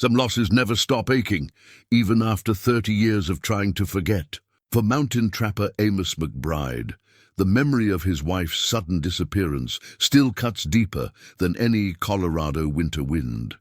Some losses never stop aching, even after 30 years of trying to forget. For mountain trapper Amos McBride, the memory of his wife's sudden disappearance still cuts deeper than any Colorado winter wind.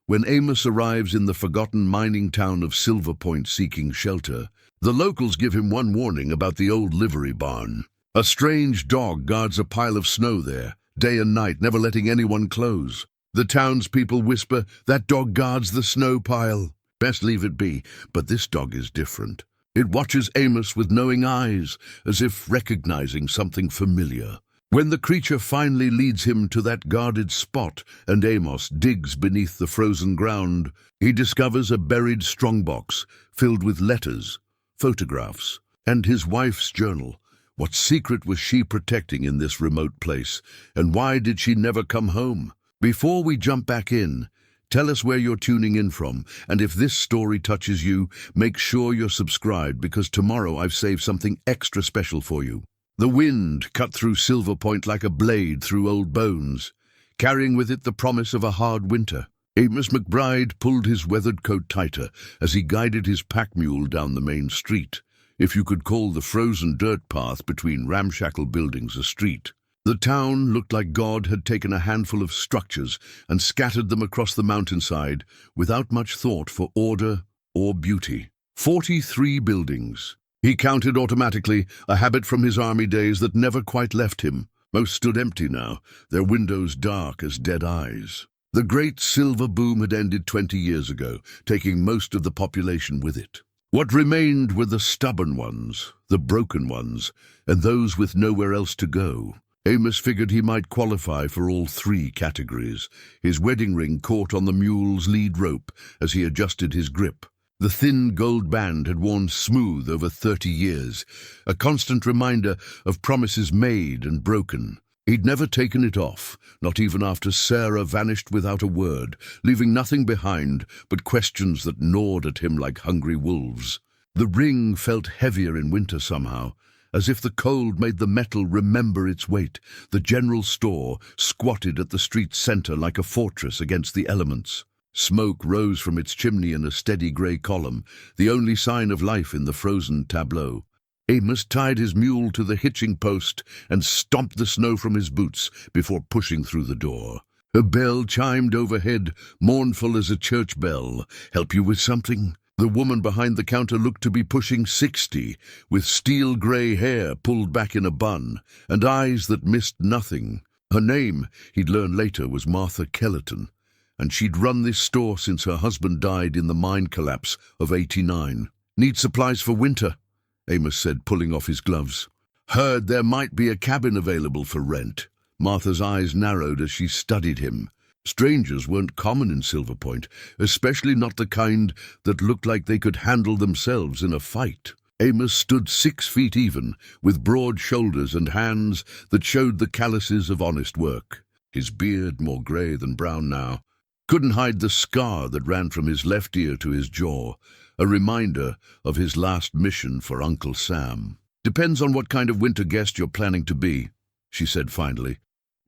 When Amos arrives in the forgotten mining town of Silverpoint seeking shelter, the locals give him one warning about the old livery barn. A strange dog guards a pile of snow there, day and night, never letting anyone close. The townspeople whisper, "That dog guards the snow pile. Best leave it be," but this dog is different. It watches Amos with knowing eyes, as if recognizing something familiar. When the creature finally leads him to that guarded spot and Amos digs beneath the frozen ground, he discovers a buried strongbox filled with letters, photographs, and his wife's journal. What secret was she protecting in this remote place, and why did she never come home? Before we jump back in, tell us where you're tuning in from, and if this story touches you, make sure you're subscribed, because tomorrow I've saved something extra special for you. The wind cut through Silverpoint like a blade through old bones, carrying with it the promise of a hard winter. Amos McBride pulled his weathered coat tighter as he guided his pack mule down the main street, if you could call the frozen dirt path between ramshackle buildings a street. The town looked like God had taken a handful of structures and scattered them across the mountainside without much thought for order or beauty. 43 buildings. He counted automatically, a habit from his army days that never quite left him. Most stood empty now, their windows dark as dead eyes. The great silver boom had ended 20 years ago, taking most of the population with it. What remained were the stubborn ones, the broken ones, and those with nowhere else to go. Amos figured he might qualify for all three categories. His wedding ring caught on the mule's lead rope as he adjusted his grip. The thin gold band had worn smooth over 30 years, a constant reminder of promises made and broken. He'd never taken it off, not even after Sarah vanished without a word, leaving nothing behind but questions that gnawed at him like hungry wolves. The ring felt heavier in winter somehow, as if the cold made the metal remember its weight. The general store squatted at the street's center like a fortress against the elements. Smoke rose from its chimney in a steady grey column, the only sign of life in the frozen tableau. Amos tied his mule to the hitching post and stomped the snow from his boots before pushing through the door. A bell chimed overhead, mournful as a church bell. "Help you with something?" The woman behind the counter looked to be pushing 60, with steel-grey hair pulled back in a bun, and eyes that missed nothing. Her name, he'd learn later, was Martha Kellerton, and she'd run this store since her husband died in the mine collapse of '89. "Need supplies for winter," Amos said, pulling off his gloves. "Heard there might be a cabin available for rent." Martha's eyes narrowed as she studied him. Strangers weren't common in Silverpoint, especially not the kind that looked like they could handle themselves in a fight. Amos stood 6 feet even, with broad shoulders and hands that showed the calluses of honest work. His beard, more grey than brown now, couldn't hide the scar that ran from his left ear to his jaw, a reminder of his last mission for Uncle Sam. "Depends on what kind of winter guest you're planning to be," she said finally.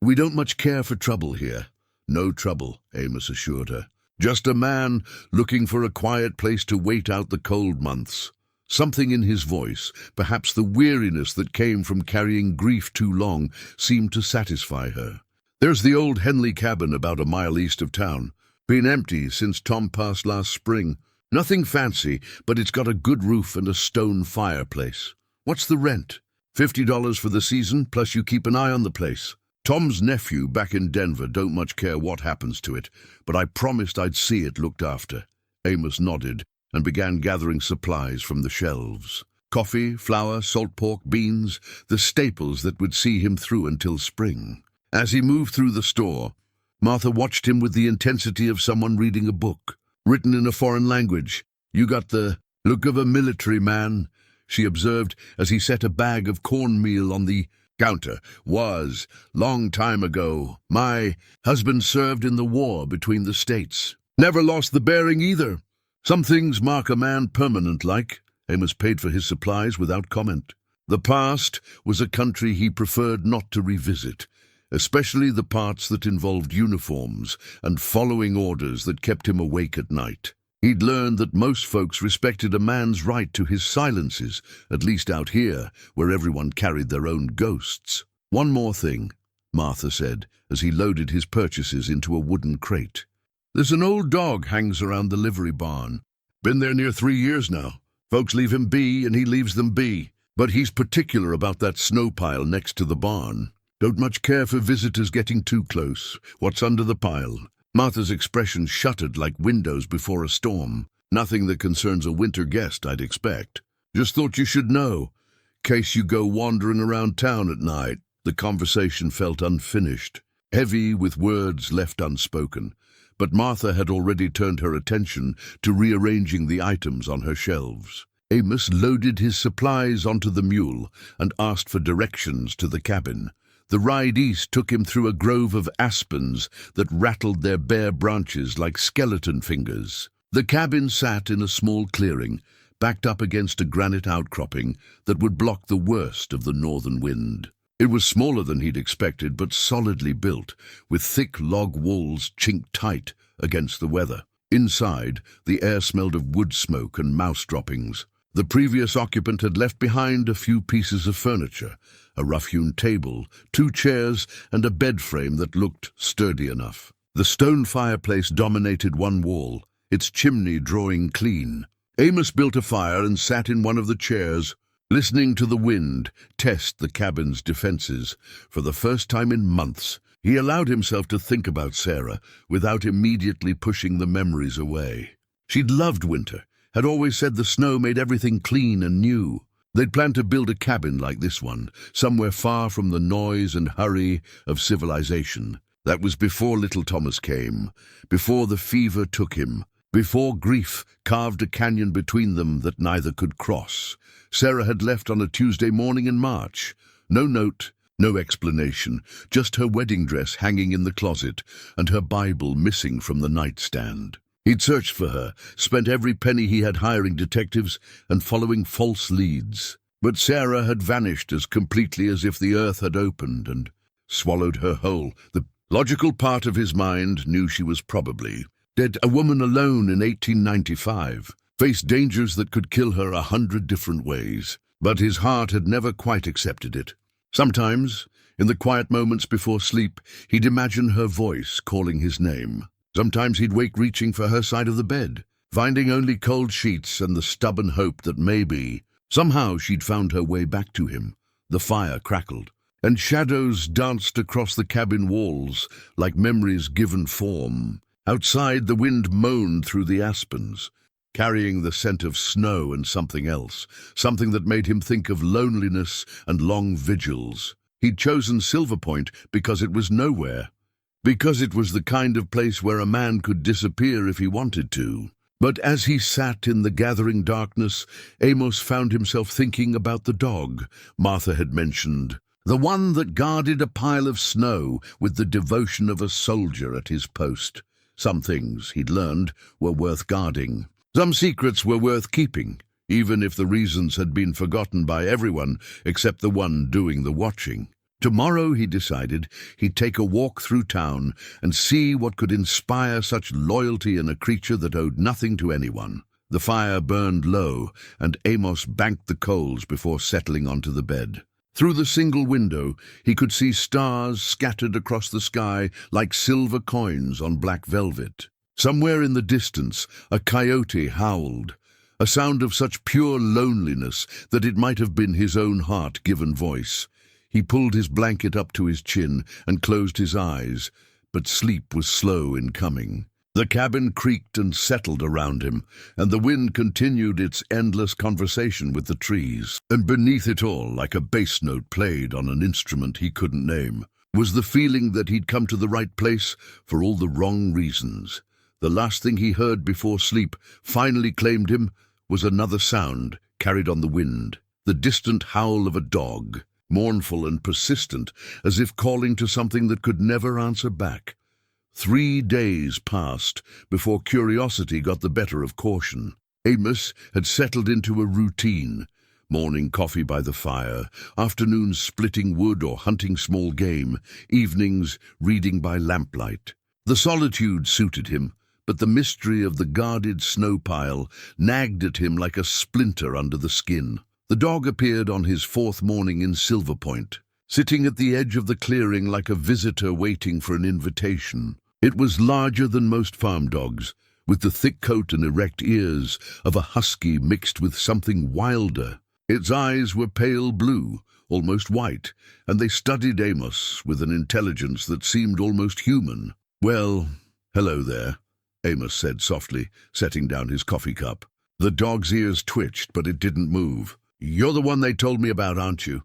"We don't much care for trouble here." "No trouble," Amos assured her. "Just a man looking for a quiet place to wait out the cold months." Something in his voice, perhaps the weariness that came from carrying grief too long, seemed to satisfy her. "There's the old Henley cabin about a mile east of town. Been empty since Tom passed last spring. Nothing fancy, but it's got a good roof and a stone fireplace." "What's the rent?" $50 for the season, plus you keep an eye on the place. Tom's nephew back in Denver don't much care what happens to it, but I promised I'd see it looked after." Amos nodded and began gathering supplies from the shelves. Coffee, flour, salt pork, beans, the staples that would see him through until spring. As he moved through the store, Martha watched him with the intensity of someone reading a book, written in a foreign language. "You got the look of a military man," she observed as he set a bag of cornmeal on the counter. "Was, long time ago. My husband served in the war between the states. Never lost the bearing either. Some things mark a man permanent like." Amos paid for his supplies without comment. The past was a country he preferred not to revisit, especially the parts that involved uniforms and following orders that kept him awake at night. He'd learned that most folks respected a man's right to his silences, at least out here, where everyone carried their own ghosts. "One more thing," Martha said, as he loaded his purchases into a wooden crate. "There's an old dog hangs around the livery barn. Been there near 3 years now. Folks leave him be, and he leaves them be. But he's particular about that snow pile next to the barn. Don't much care for visitors getting too close. What's under the pile?" Martha's expression shuttered like windows before a storm. "Nothing that concerns a winter guest, I'd expect. Just thought you should know, case you go wandering around town at night." The conversation felt unfinished, heavy with words left unspoken, but Martha had already turned her attention to rearranging the items on her shelves. Amos loaded his supplies onto the mule and asked for directions to the cabin. The ride east took him through a grove of aspens that rattled their bare branches like skeleton fingers. The cabin sat in a small clearing, backed up against a granite outcropping that would block the worst of the northern wind. It was smaller than he'd expected, but solidly built, with thick log walls chinked tight against the weather. Inside, the air smelled of wood smoke and mouse droppings. The previous occupant had left behind a few pieces of furniture, a rough-hewn table, 2 chairs, and a bed frame that looked sturdy enough. The stone fireplace dominated one wall, its chimney drawing clean. Amos built a fire and sat in one of the chairs, listening to the wind test the cabin's defenses. For the first time in months, he allowed himself to think about Sarah without immediately pushing the memories away. She'd loved winter, had always said the snow made everything clean and new. They'd planned to build a cabin like this one, somewhere far from the noise and hurry of civilization. That was before little Thomas came, before the fever took him, before grief carved a canyon between them that neither could cross. Sarah had left on a Tuesday morning in March. No note, no explanation, just her wedding dress hanging in the closet and her Bible missing from the nightstand. He'd searched for her, spent every penny he had hiring detectives and following false leads. But Sarah had vanished as completely as if the earth had opened and swallowed her whole. The logical part of his mind knew she was probably dead. A woman alone in 1895 faced dangers that could kill her 100 different ways, but his heart had never quite accepted it. Sometimes, in the quiet moments before sleep, he'd imagine her voice calling his name. Sometimes he'd wake reaching for her side of the bed, finding only cold sheets and the stubborn hope that maybe, somehow she'd found her way back to him. The fire crackled, and shadows danced across the cabin walls like memories given form. Outside, the wind moaned through the aspens, carrying the scent of snow and something else, something that made him think of loneliness and long vigils. He'd chosen Silverpoint because it was nowhere, because it was the kind of place where a man could disappear if he wanted to. But as he sat in the gathering darkness, Amos found himself thinking about the dog Martha had mentioned, the one that guarded a pile of snow with the devotion of a soldier at his post. Some things, he'd learned, were worth guarding. Some secrets were worth keeping, even if the reasons had been forgotten by everyone except the one doing the watching. Tomorrow, he decided, he'd take a walk through town and see what could inspire such loyalty in a creature that owed nothing to anyone. The fire burned low, and Amos banked the coals before settling onto the bed. Through the single window, he could see stars scattered across the sky like silver coins on black velvet. Somewhere in the distance, a coyote howled, a sound of such pure loneliness that it might have been his own heart given voice. He pulled his blanket up to his chin and closed his eyes, but sleep was slow in coming. The cabin creaked and settled around him, and the wind continued its endless conversation with the trees. And beneath it all, like a bass note played on an instrument he couldn't name, was the feeling that he'd come to the right place for all the wrong reasons. The last thing he heard before sleep finally claimed him was another sound carried on the wind, the distant howl of a dog, mournful and persistent, as if calling to something that could never answer back. 3 days passed before curiosity got the better of caution. Amos had settled into a routine, Morning coffee by the fire, afternoons splitting wood or hunting small game, evenings reading by lamplight. The solitude suited him, but the mystery of the guarded snow pile nagged at him like a splinter under the skin. The dog appeared on his fourth morning in Silverpoint, sitting at the edge of the clearing like a visitor waiting for an invitation. It was larger than most farm dogs, with the thick coat and erect ears of a husky mixed with something wilder. Its eyes were pale blue, almost white, and they studied Amos with an intelligence that seemed almost human. "Well, hello there," Amos said softly, setting down his coffee cup. The dog's ears twitched, but it didn't move. "You're the one they told me about, aren't you?"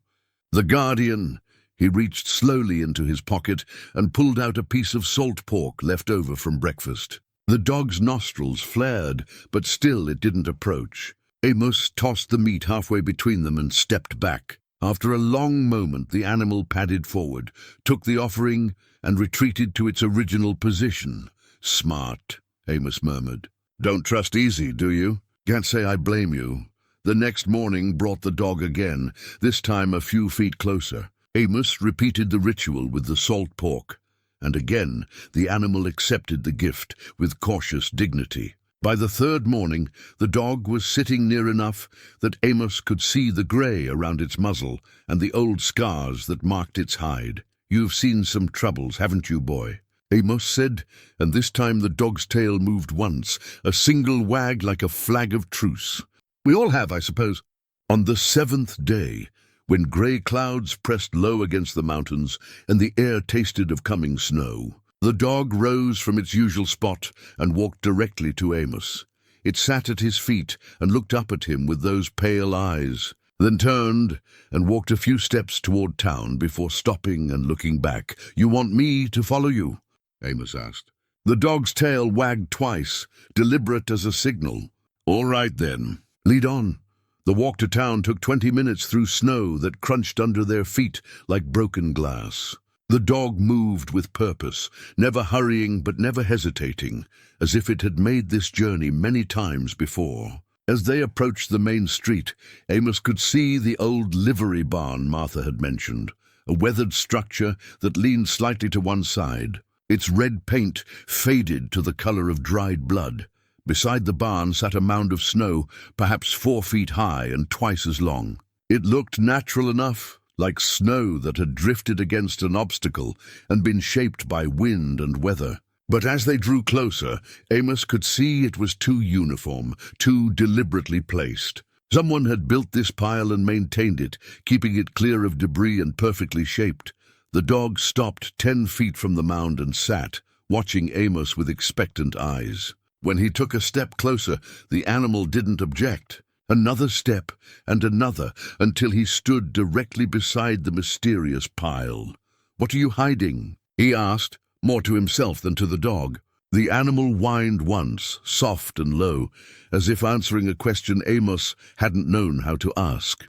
"The Guardian." He reached slowly into his pocket and pulled out a piece of salt pork left over from breakfast. The dog's nostrils flared, but still it didn't approach. Amos tossed the meat halfway between them and stepped back. After a long moment, the animal padded forward, took the offering, and retreated to its original position. "Smart," Amos murmured. "Don't trust easy, do you?" "Can't say I blame you." The next morning brought the dog again, this time a few feet closer. Amos repeated the ritual with the salt pork, and again the animal accepted the gift with cautious dignity. By the third morning, the dog was sitting near enough that Amos could see the grey around its muzzle and the old scars that marked its hide. "You've seen some troubles, haven't you, boy?" Amos said, and this time the dog's tail moved once, a single wag like a flag of truce. "We all have, I suppose." On the seventh day, when grey clouds pressed low against the mountains and the air tasted of coming snow, the dog rose from its usual spot and walked directly to Amos. It sat at his feet and looked up at him with those pale eyes, then turned and walked a few steps toward town before stopping and looking back. "You want me to follow you?" Amos asked. The dog's tail wagged twice, deliberate as a signal. "All right then, lead on." The walk to town took 20 minutes through snow that crunched under their feet like broken glass. The dog moved with purpose, never hurrying but never hesitating, as if it had made this journey many times before. As they approached the main street, Amos could see the old livery barn Martha had mentioned, a weathered structure that leaned slightly to one side. Its red paint faded to the color of dried blood. Beside the barn sat a mound of snow, perhaps 4 feet high and twice as long. It looked natural enough, like snow that had drifted against an obstacle and been shaped by wind and weather. But as they drew closer, Amos could see it was too uniform, too deliberately placed. Someone had built this pile and maintained it, keeping it clear of debris and perfectly shaped. The dog stopped 10 feet from the mound and sat, watching Amos with expectant eyes. When he took a step closer, the animal didn't object. Another step, and another, until he stood directly beside the mysterious pile. "What are you hiding?" he asked, more to himself than to the dog. The animal whined once, soft and low, as if answering a question Amos hadn't known how to ask.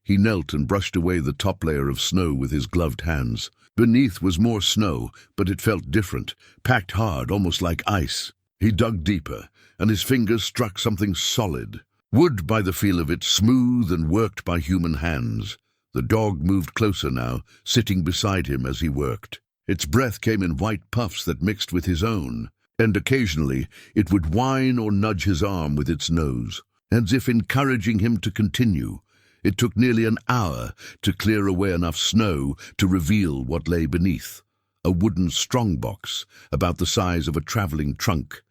He knelt and brushed away the top layer of snow with his gloved hands. Beneath was more snow, but it felt different, packed hard, almost like ice. He dug deeper, and his fingers struck something solid. Wood by the feel of it, smooth and worked by human hands. The dog moved closer now, sitting beside him as he worked. Its breath came in white puffs that mixed with his own, and occasionally it would whine or nudge his arm with its nose, as if encouraging him to continue. It took nearly an hour to clear away enough snow to reveal what lay beneath. A wooden strongbox, about the size of a traveling trunk,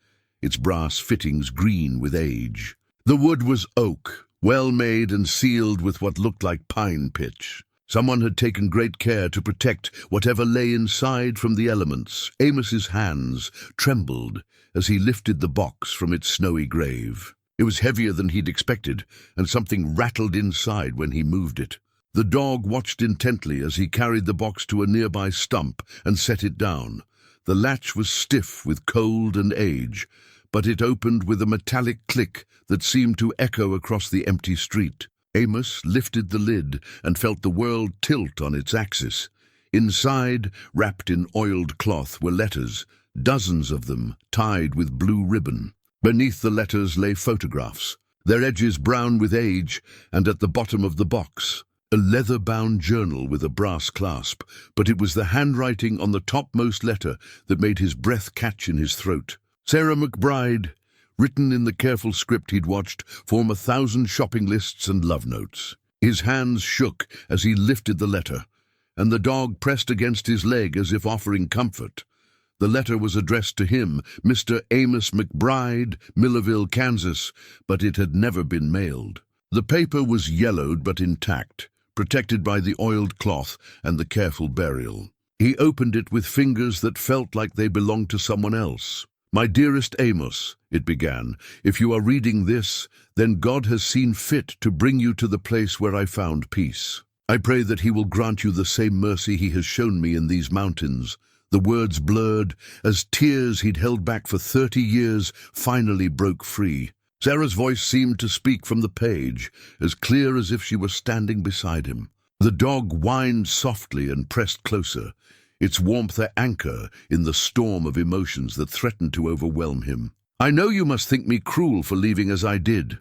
its brass fittings green with age. The wood was oak, well made and sealed with what looked like pine pitch. Someone had taken great care to protect whatever lay inside from the elements. Amos's hands trembled as he lifted the box from its snowy grave. It was heavier than he'd expected, and something rattled inside when he moved it. The dog watched intently as he carried the box to a nearby stump and set it down. The latch was stiff with cold and age, but it opened with a metallic click that seemed to echo across the empty street. Amos lifted the lid and felt the world tilt on its axis. Inside, wrapped in oiled cloth, were letters, dozens of them tied with blue ribbon. Beneath the letters lay photographs. their edges brown with age, and at the bottom of the box, a leather-bound journal with a brass clasp, but it was the handwriting on the topmost letter that made his breath catch in his throat. Sarah McBride, written in the careful script he'd watched form 1,000 shopping lists and love notes. His hands shook as he lifted the letter, and the dog pressed against his leg as if offering comfort. The letter was addressed to him, Mr. Amos McBride, Millerville, Kansas, but it had never been mailed. The paper was yellowed but intact, protected by the oiled cloth and the careful burial. He opened it with fingers that felt like they belonged to someone else. "My dearest Amos," it began, "if you are reading this, then God has seen fit to bring you to the place where I found peace. I pray that he will grant you the same mercy he has shown me in these mountains." The words blurred as tears he'd held back for 30 years finally broke free. Sarah's voice seemed to speak from the page, as clear as if she were standing beside him. The dog whined softly and pressed closer, its warmth an anchor in the storm of emotions that threatened to overwhelm him. "I know you must think me cruel for leaving as I did,"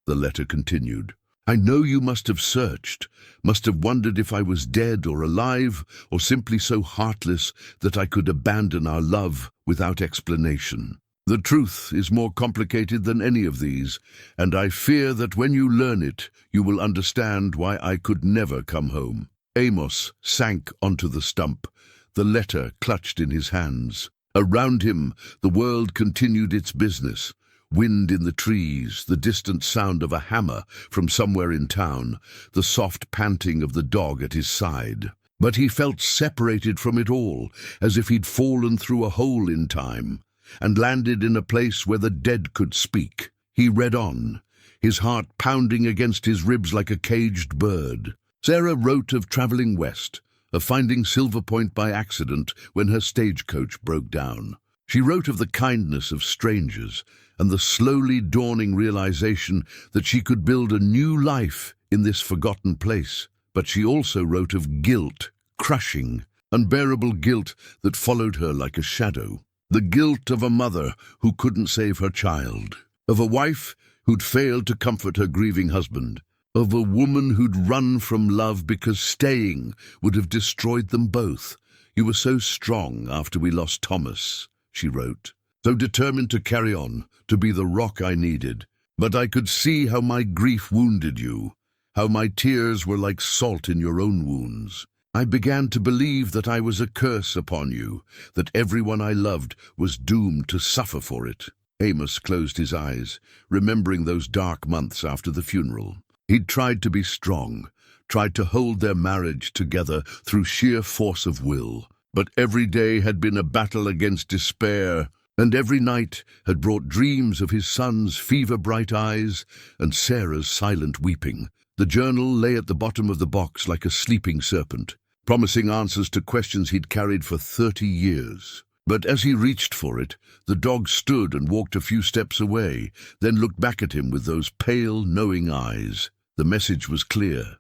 the letter continued. "I know you must have searched, must have wondered if I was dead or alive, or simply so heartless that I could abandon our love without explanation. The truth is more complicated than any of these, and I fear that when you learn it, you will understand why I could never come home." Amos sank onto the stump, the letter clutched in his hands. Around him, the world continued its business. Wind in the trees, the distant sound of a hammer from somewhere in town, the soft panting of the dog at his side. But he felt separated from it all, as if he'd fallen through a hole in time and landed in a place where the dead could speak. He read on, his heart pounding against his ribs like a caged bird. Sarah wrote of traveling west, of finding Silverpoint by accident when her stagecoach broke down. She wrote of the kindness of strangers and the slowly dawning realization that she could build a new life in this forgotten place. But she also wrote of guilt, crushing, unbearable guilt that followed her like a shadow. The guilt of a mother who couldn't save her child, of a wife who'd failed to comfort her grieving husband, of a woman who'd run from love because staying would have destroyed them both. "You were so strong after we lost Thomas," she wrote, "so determined to carry on, to be the rock I needed. But I could see how my grief wounded you, how my tears were like salt in your own wounds. I began to believe that I was a curse upon you, that everyone I loved was doomed to suffer for it." Amos closed his eyes, remembering those dark months after the funeral. He'd tried to be strong, tried to hold their marriage together through sheer force of will. But every day had been a battle against despair, and every night had brought dreams of his son's fever-bright eyes and Sarah's silent weeping. The journal lay at the bottom of the box like a sleeping serpent, promising answers to questions he'd carried for 30 years. But as he reached for it, the dog stood and walked a few steps away, then looked back at him with those pale, knowing eyes. The message was clear.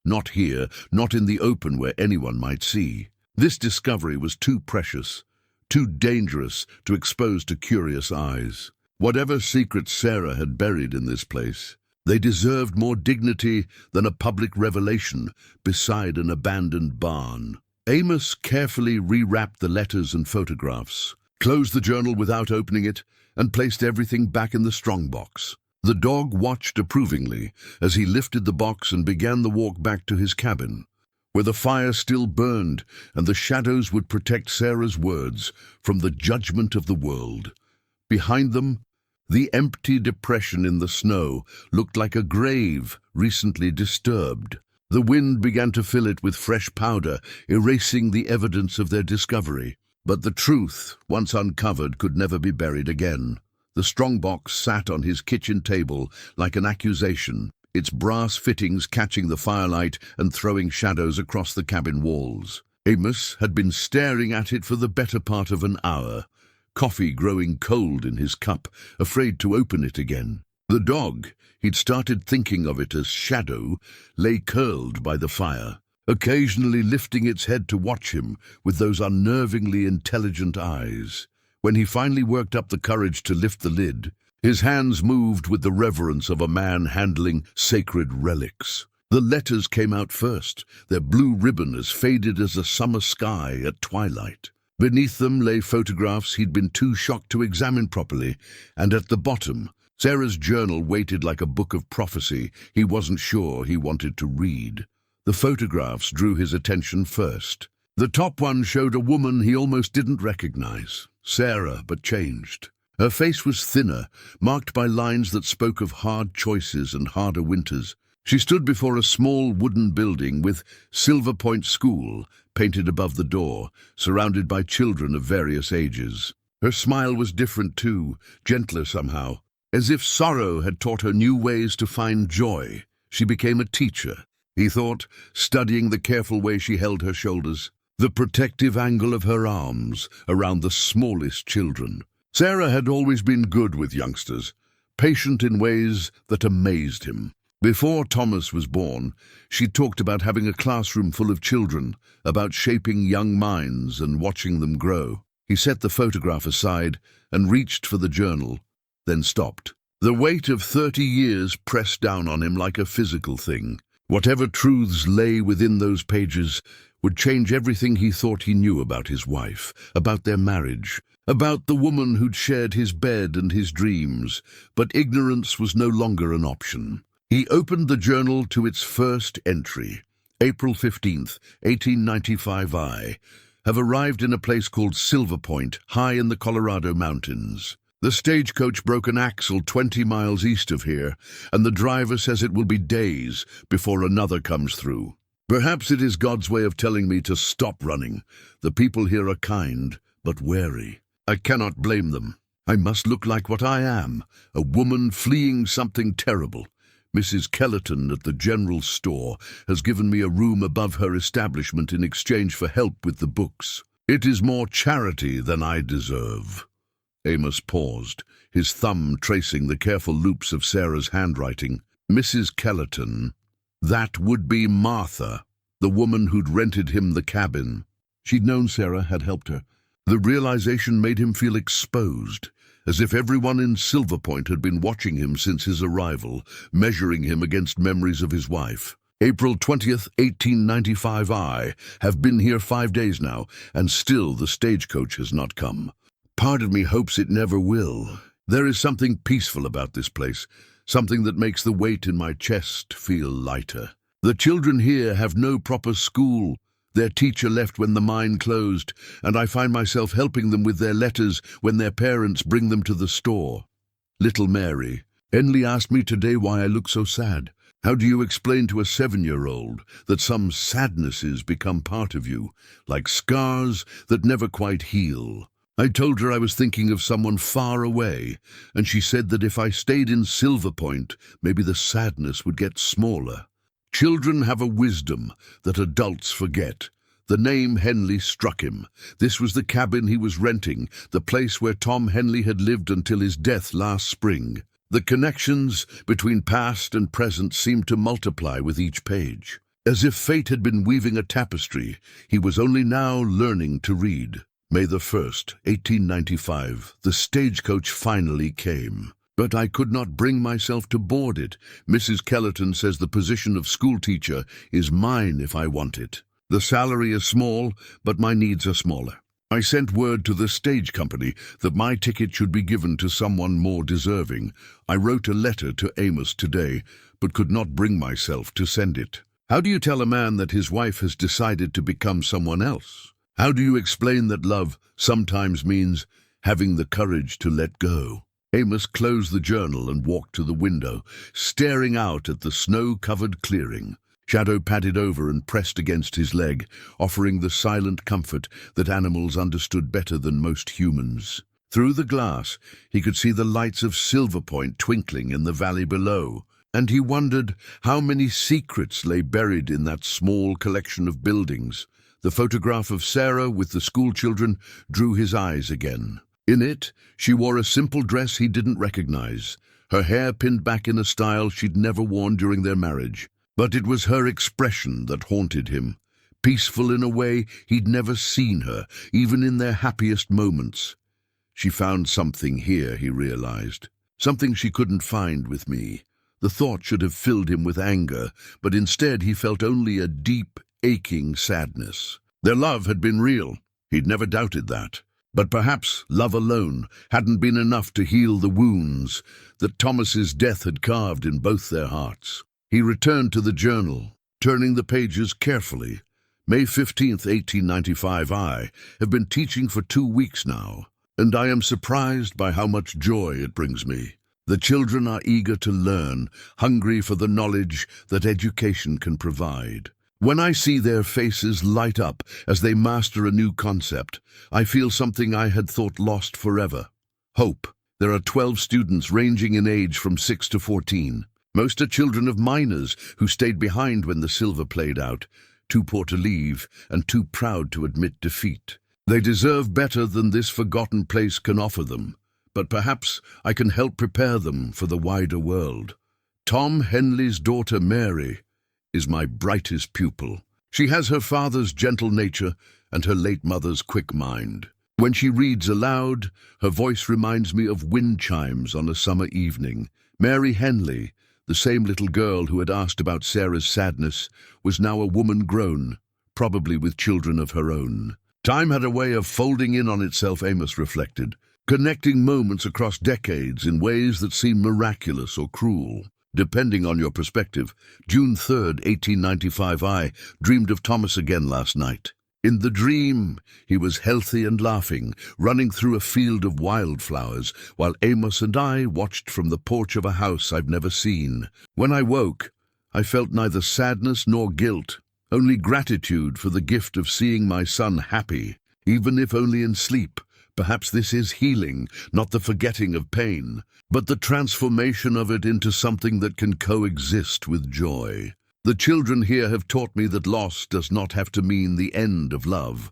Not here, not in the open where anyone might see. This discovery was too precious, too dangerous to expose to curious eyes. Whatever secrets Sarah had buried in this place, they deserved more dignity than a public revelation beside an abandoned barn. Amos carefully rewrapped the letters and photographs, closed the journal without opening it, and placed everything back in the strongbox. The dog watched approvingly as he lifted the box and began the walk back to his cabin, where the fire still burned and the shadows would protect Sarah's words from the judgment of the world. Behind them, the empty depression in the snow looked like a grave recently disturbed. The wind began to fill it with fresh powder, erasing the evidence of their discovery. But the truth, once uncovered, could never be buried again. The strongbox sat on his kitchen table like an accusation, its brass fittings catching the firelight and throwing shadows across the cabin walls. Amos had been staring at it for the better part of an hour, coffee growing cold in his cup, afraid to open it again. The dog, he'd started thinking of it as shadow, lay curled by the fire, occasionally lifting its head to watch him with those unnervingly intelligent eyes. When he finally worked up the courage to lift the lid, His hands moved with the reverence of a man handling sacred relics. The letters came out first, their blue ribbon as faded as a summer sky at twilight. Beneath them lay photographs he'd been too shocked to examine properly, and at the bottom, Sarah's journal waited like a book of prophecy he wasn't sure he wanted to read. The photographs drew his attention first. The top one showed a woman he almost didn't recognize. Sarah, but changed. Her face was thinner, marked by lines that spoke of hard choices and harder winters. She stood before a small wooden building with Silverpoint School painted above the door, surrounded by children of various ages. Her smile was different too, gentler somehow. As if sorrow had taught her new ways to find joy. She became a teacher, he thought, studying the careful way she held her shoulders, the protective angle of her arms around the smallest children. Sarah had always been good with youngsters, patient in ways that amazed him. Before Thomas was born, she talked about having a classroom full of children, about shaping young minds and watching them grow. He set the photograph aside and reached for the journal, then stopped. The weight of 30 years pressed down on him like a physical thing. Whatever truths lay within those pages would change everything he thought he knew about his wife, about their marriage, about the woman who'd shared his bed and his dreams. But ignorance was no longer an option. He opened the journal to its first entry. April 15th, 1895. I have arrived in a place called Silverpoint, high in the Colorado mountains. The stagecoach broke an axle 20 miles east of here, and the driver says it will be days before another comes through. Perhaps it is God's way of telling me to stop running. The people here are kind, but wary. I cannot blame them. I must look like what I am, a woman fleeing something terrible. Mrs. Kellerton at the general store has given me a room above her establishment in exchange for help with the books. It is more charity than I deserve. Amos paused, his thumb tracing the careful loops of Sarah's handwriting. Mrs. Kellerton. That would be Martha, the woman who'd rented him the cabin. She'd known Sarah, had helped her. The realization made him feel exposed, as if everyone in Silverpoint had been watching him since his arrival, measuring him against memories of his wife. April 20th, 1895. I have been here 5 days now, and still the stagecoach has not come. Part of me hopes it never will. There is something peaceful about this place, something that makes the weight in my chest feel lighter. The children here have no proper school. Their teacher left when the mine closed, and I find myself helping them with their letters when their parents bring them to the store. Little Mary. Henley asked me today why I look so sad. How do you explain to a 7-year-old that some sadnesses become part of you, like scars that never quite heal? I told her I was thinking of someone far away, and she said that if I stayed in Silverpoint, maybe the sadness would get smaller. Children have a wisdom that adults forget. The name Henley struck him. This was the cabin he was renting, the place where Tom Henley had lived until his death last spring. The connections between past and present seemed to multiply with each page. As if fate had been weaving a tapestry, he was only now learning to read. May the 1st, 1895, the stagecoach finally came. But I could not bring myself to board it. Mrs. Kellerton says the position of schoolteacher is mine if I want it. The salary is small, but my needs are smaller. I sent word to the stage company that my ticket should be given to someone more deserving. I wrote a letter to Amos today, but could not bring myself to send it. How do you tell a man that his wife has decided to become someone else? How do you explain that love sometimes means having the courage to let go? Amos closed the journal and walked to the window, staring out at the snow-covered clearing. Shadow padded over and pressed against his leg, offering the silent comfort that animals understood better than most humans. Through the glass, he could see the lights of Silverpoint twinkling in the valley below, and he wondered how many secrets lay buried in that small collection of buildings. The photograph of Sarah with the schoolchildren drew his eyes again. In it, she wore a simple dress he didn't recognize, her hair pinned back in a style she'd never worn during their marriage. But it was her expression that haunted him, peaceful in a way he'd never seen her, even in their happiest moments. She found something here, he realized, something she couldn't find with me. The thought should have filled him with anger, but instead he felt only a deep, aching sadness. Their love had been real. He'd never doubted that. But perhaps love alone hadn't been enough to heal the wounds that Thomas's death had carved in both their hearts. He returned to the journal, turning the pages carefully. May 15th, 1895. I have been teaching for 2 weeks now, and I am surprised by how much joy it brings me. The children are eager to learn, hungry for the knowledge that education can provide. When I see their faces light up as they master a new concept, I feel something I had thought lost forever. Hope. There are 12 students ranging in age from 6 to 14. Most are children of miners who stayed behind when the silver played out, too poor to leave and too proud to admit defeat. They deserve better than this forgotten place can offer them, but perhaps I can help prepare them for the wider world. Tom Henley's daughter Mary is my brightest pupil. She has her father's gentle nature and her late mother's quick mind. When she reads aloud, her voice reminds me of wind chimes on a summer evening. Mary Henley, the same little girl who had asked about Sarah's sadness, was now a woman grown, probably with children of her own. Time had a way of folding in on itself, Amos reflected, connecting moments across decades in ways that seem miraculous or cruel, depending on your perspective. June 3rd, 1895. I dreamed of Thomas again last night. In the dream, he was healthy and laughing, running through a field of wildflowers, while Amos and I watched from the porch of a house I've never seen. When I woke, I felt neither sadness nor guilt, only gratitude for the gift of seeing my son happy, even if only in sleep. Perhaps this is healing, not the forgetting of pain, but the transformation of it into something that can coexist with joy. The children here have taught me that loss does not have to mean the end of love,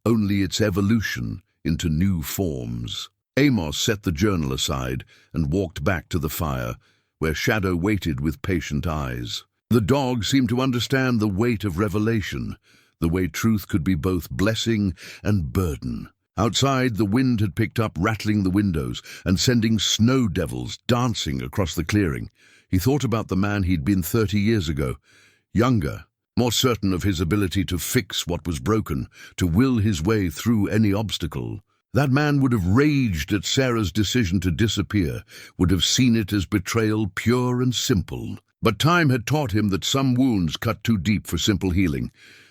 only its evolution into new forms. Amos set the journal aside and walked back to the fire, where Shadow waited with patient eyes. The dog seemed to understand the weight of revelation, the way truth could be both blessing and burden. Outside, the wind had picked up, rattling the windows and sending snow devils dancing across the clearing. He thought about the man he'd been 30 years ago, younger, more certain of his ability to fix what was broken, to will his way through any obstacle. That man would have raged at Sarah's decision to disappear, would have seen it as betrayal pure and simple. But time had taught him that some wounds cut too deep for simple healing,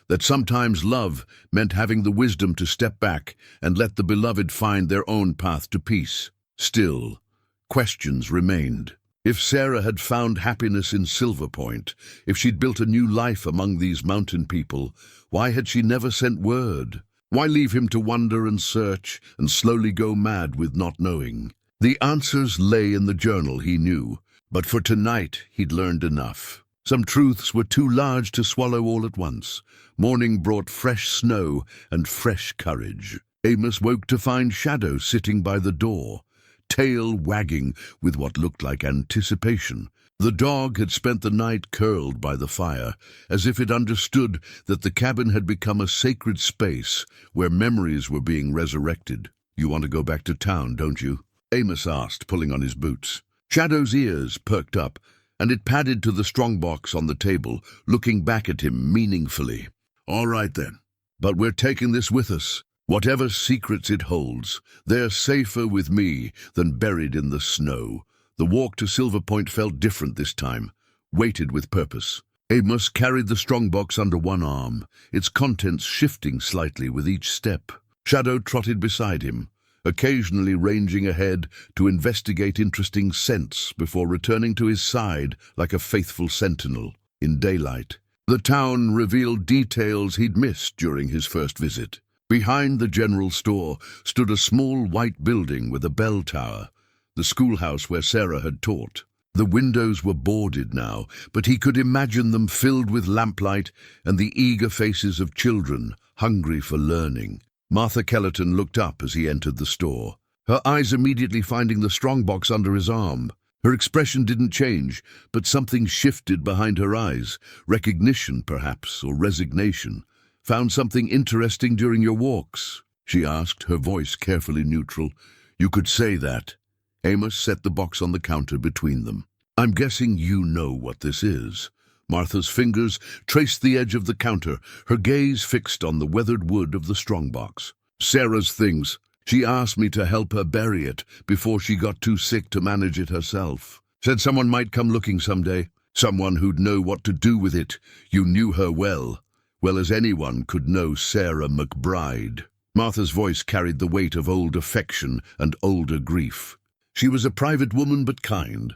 that sometimes love meant having the wisdom to step back and let the beloved find their own path to peace. Still, questions remained. If Sarah had found happiness in Silverpoint, if she'd built a new life among these mountain people, why had she never sent word? Why leave him to wander and search and slowly go mad with not knowing? The answers lay in the journal, he knew, but for tonight he'd learned enough. Some truths were too large to swallow all at once. Morning brought fresh snow and fresh courage. Amos woke to find Shadow sitting by the door, tail wagging with what looked like anticipation. The dog had spent the night curled by the fire, as if it understood that the cabin had become a sacred space where memories were being resurrected. "You want to go back to town, don't you?" Amos asked, pulling on his boots. Shadow's ears perked up, and it padded to the strongbox on the table, looking back at him meaningfully. "All right then, but we're taking this with us. Whatever secrets it holds, they're safer with me than buried in the snow." The walk to Silverpoint felt different this time, weighted with purpose. Amos carried the strongbox under one arm, its contents shifting slightly with each step. Shadow trotted beside him, occasionally ranging ahead to investigate interesting scents before returning to his side like a faithful sentinel. In daylight, the town revealed details he'd missed during his first visit. Behind the general store stood a small white building with a bell tower, the schoolhouse where Sarah had taught. The windows were boarded now, but he could imagine them filled with lamplight and the eager faces of children hungry for learning. Martha Kellerton looked up as he entered the store, her eyes immediately finding the strongbox under his arm. Her expression didn't change, but something shifted behind her eyes, recognition perhaps, or resignation. "Found something interesting during your walks?" she asked, her voice carefully neutral. "You could say that." Amos set the box on the counter between them. "I'm guessing you know what this is." Martha's fingers traced the edge of the counter, her gaze fixed on the weathered wood of the strongbox. "Sarah's things. She asked me to help her bury it before she got too sick to manage it herself. Said someone might come looking someday, someone who'd know what to do with it. You knew her well as anyone could know Sarah McBride." Martha's voice carried the weight of old affection and older grief. She was a private woman but kind.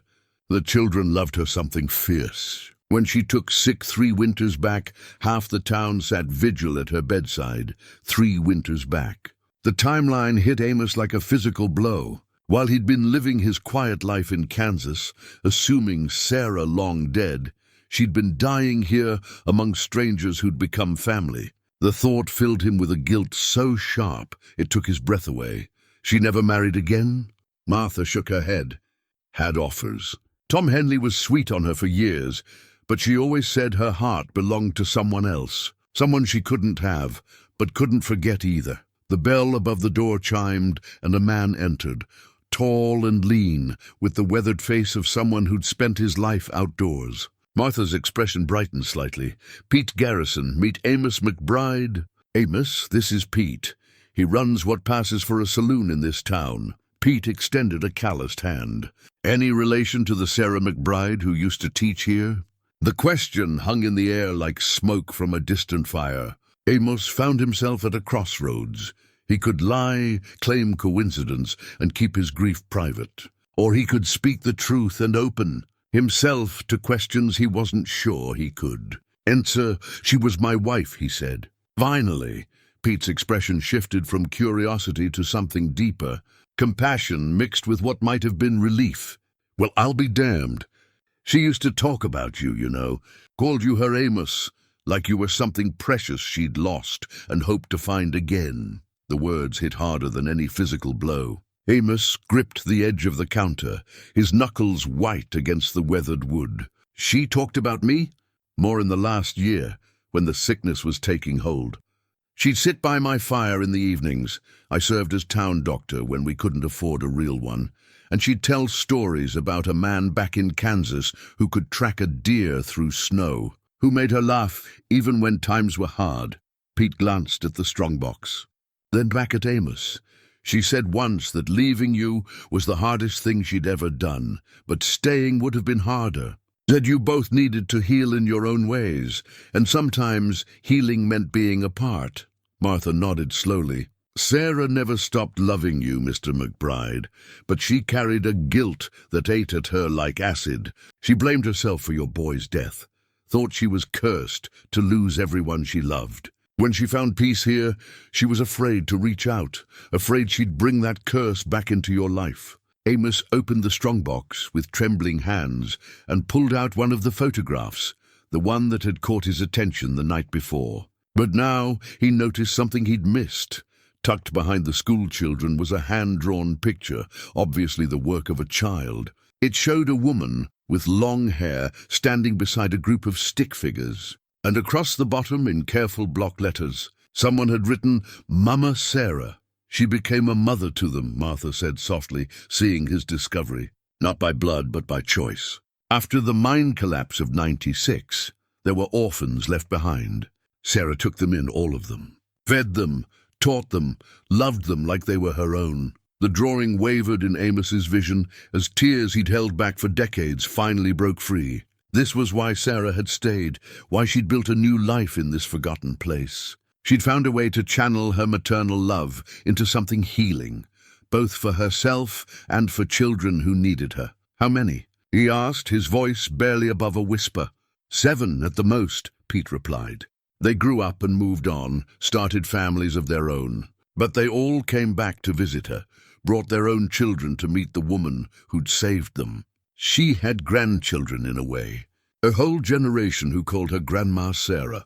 The children loved her something fierce. When she took sick 3 winters back, half the town sat vigil at her bedside. 3 winters back. The timeline hit Amos like a physical blow. While he'd been living his quiet life in Kansas, assuming Sarah long dead, she'd been dying here among strangers who'd become family. The thought filled him with a guilt so sharp it took his breath away. She never married again? Martha shook her head. Had offers. Tom Henley was sweet on her for years, but she always said her heart belonged to someone else, someone she couldn't have, but couldn't forget either. The bell above the door chimed, and a man entered, tall and lean, with the weathered face of someone who'd spent his life outdoors. Martha's expression brightened slightly. "Pete Garrison, meet Amos McBride." "Amos, this is Pete. He runs what passes for a saloon in this town." Pete extended a calloused hand. "Any relation to the Sarah McBride who used to teach here?" The question hung in the air like smoke from a distant fire. Amos found himself at a crossroads. He could lie, claim coincidence, and keep his grief private. Or he could speak the truth and open himself to questions he wasn't sure he could. "Answer, she was my wife," he said. Finally, Pete's expression shifted from curiosity to something deeper, compassion mixed with what might have been relief. "Well, I'll be damned. She used to talk about you, you know, called you her Amos, like you were something precious she'd lost and hoped to find again." The words hit harder than any physical blow. Amos gripped the edge of the counter, his knuckles white against the weathered wood. "She talked about me? More in the last year, when the sickness was taking hold. She'd sit by my fire in the evenings. I served as town doctor when we couldn't afford a real one. And she'd tell stories about a man back in Kansas who could track a deer through snow, who made her laugh even when times were hard." Pete glanced at the strongbox, then back at Amos. "She said once that leaving you was the hardest thing she'd ever done, but staying would have been harder. Said you both needed to heal in your own ways, and sometimes healing meant being apart." Martha nodded slowly. "Sarah never stopped loving you, Mr. McBride, but she carried a guilt that ate at her like acid. She blamed herself for your boy's death, thought she was cursed to lose everyone she loved. When she found peace here, she was afraid to reach out, afraid she'd bring that curse back into your life." Amos opened the strongbox with trembling hands and pulled out one of the photographs, the one that had caught his attention the night before. But now he noticed something he'd missed. Tucked behind the school children was a hand-drawn picture, obviously the work of a child. It showed a woman with long hair standing beside a group of stick figures. And across the bottom, in careful block letters, someone had written, "Mama Sarah." "She became a mother to them," Martha said softly, seeing his discovery. "Not by blood, but by choice. After the mine collapse of '96, there were orphans left behind. Sarah took them in, all of them. Fed them, taught them, loved them like they were her own." The drawing wavered in Amos's vision as tears he'd held back for decades finally broke free. This was why Sarah had stayed, why she'd built a new life in this forgotten place. She'd found a way to channel her maternal love into something healing, both for herself and for children who needed her. "How many?" he asked, his voice barely above a whisper. "7 at the most," Pete replied. They grew up and moved on, started families of their own. But they all came back to visit her, brought their own children to meet the woman who'd saved them. She had grandchildren in a way, a whole generation who called her Grandma Sarah.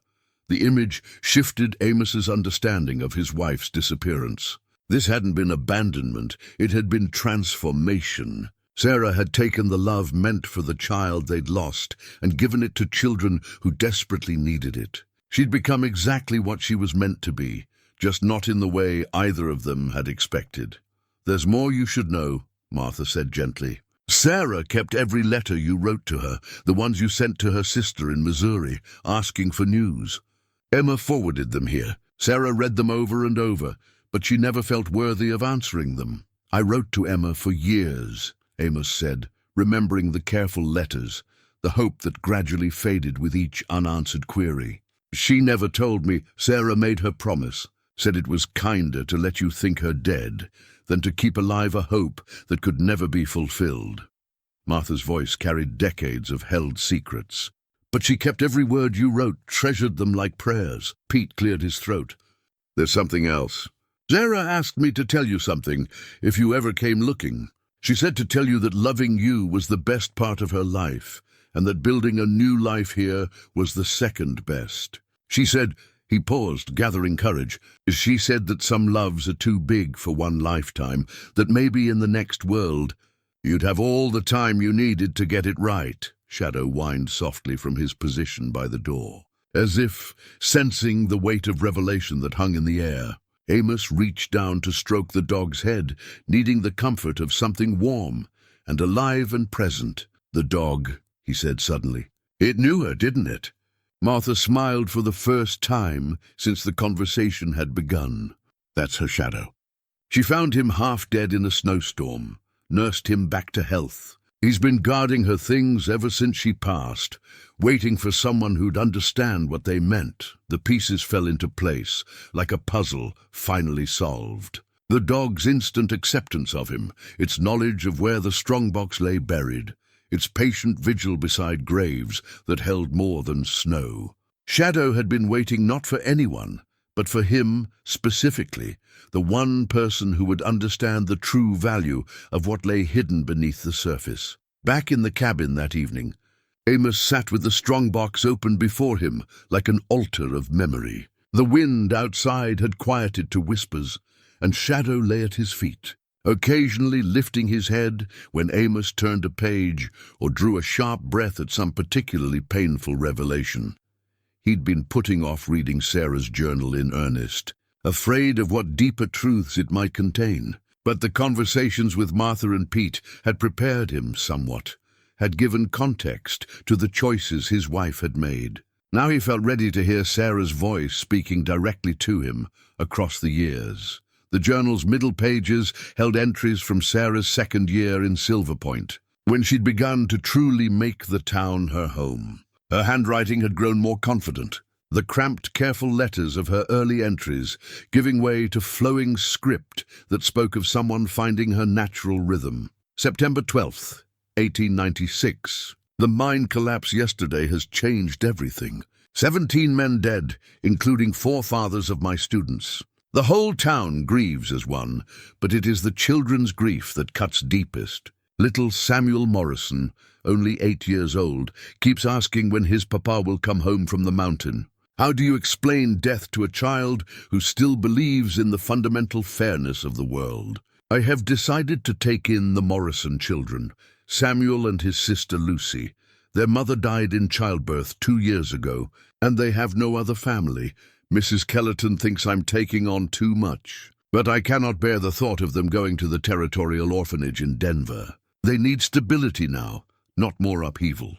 The image shifted Amos's understanding of his wife's disappearance. This hadn't been abandonment, it had been transformation. Sarah had taken the love meant for the child they'd lost and given it to children who desperately needed it. She'd become exactly what she was meant to be, just not in the way either of them had expected. "There's more you should know," Martha said gently. Sarah kept every letter you wrote to her, the ones you sent to her sister in Missouri, asking for news. Emma forwarded them here. Sarah read them over and over, but she never felt worthy of answering them. I wrote to Emma for years, Amos said, remembering the careful letters, the hope that gradually faded with each unanswered query. She never told me. Sarah made her promise, said it was kinder to let you think her dead than to keep alive a hope that could never be fulfilled. Martha's voice carried decades of held secrets. But she kept every word you wrote, treasured them like prayers. Pete cleared his throat. There's something else. Sarah asked me to tell you something, if you ever came looking. She said to tell you that loving you was the best part of her life, and that building a new life here was the second best. She said, he paused, gathering courage. She said that some loves are too big for one lifetime, that maybe in the next world you'd have all the time you needed to get it right. Shadow whined softly from his position by the door, as if sensing the weight of revelation that hung in the air. Amos reached down to stroke the dog's head, needing the comfort of something warm and alive and present. The dog, he said suddenly. It knew her, didn't it? Martha smiled for the first time since the conversation had begun. That's her shadow. She found him half dead in a snowstorm, nursed him back to health. He's been guarding her things ever since she passed, waiting for someone who'd understand what they meant. The pieces fell into place, like a puzzle finally solved. The dog's instant acceptance of him, its knowledge of where the strongbox lay buried, its patient vigil beside graves that held more than snow. Shadow had been waiting not for anyone, but for him specifically, the one person who would understand the true value of what lay hidden beneath the surface. Back in the cabin that evening, Amos sat with the strongbox open before him like an altar of memory. The wind outside had quieted to whispers, and Shadow lay at his feet, occasionally lifting his head when Amos turned a page or drew a sharp breath at some particularly painful revelation. He'd been putting off reading Sarah's journal in earnest, afraid of what deeper truths it might contain. But the conversations with Martha and Pete had prepared him somewhat, had given context to the choices his wife had made. Now he felt ready to hear Sarah's voice speaking directly to him across the years. The journal's middle pages held entries from Sarah's second year in Silverpoint, when she'd begun to truly make the town her home. Her handwriting had grown more confident, the cramped, careful letters of her early entries giving way to flowing script that spoke of someone finding her natural rhythm. September 12th, 1896. The mine collapse yesterday has changed everything. 17 men dead, including 4 fathers of my students. The whole town grieves as one, but it is the children's grief that cuts deepest. Little Samuel Morrison, only 8 years old, keeps asking when his papa will come home from the mountain. How do you explain death to a child who still believes in the fundamental fairness of the world? I have decided to take in the Morrison children, Samuel and his sister Lucy. Their mother died in childbirth 2 years ago, and they have no other family. Mrs. Kellerton thinks I'm taking on too much, but I cannot bear the thought of them going to the territorial orphanage in Denver. They need stability now, not more upheaval.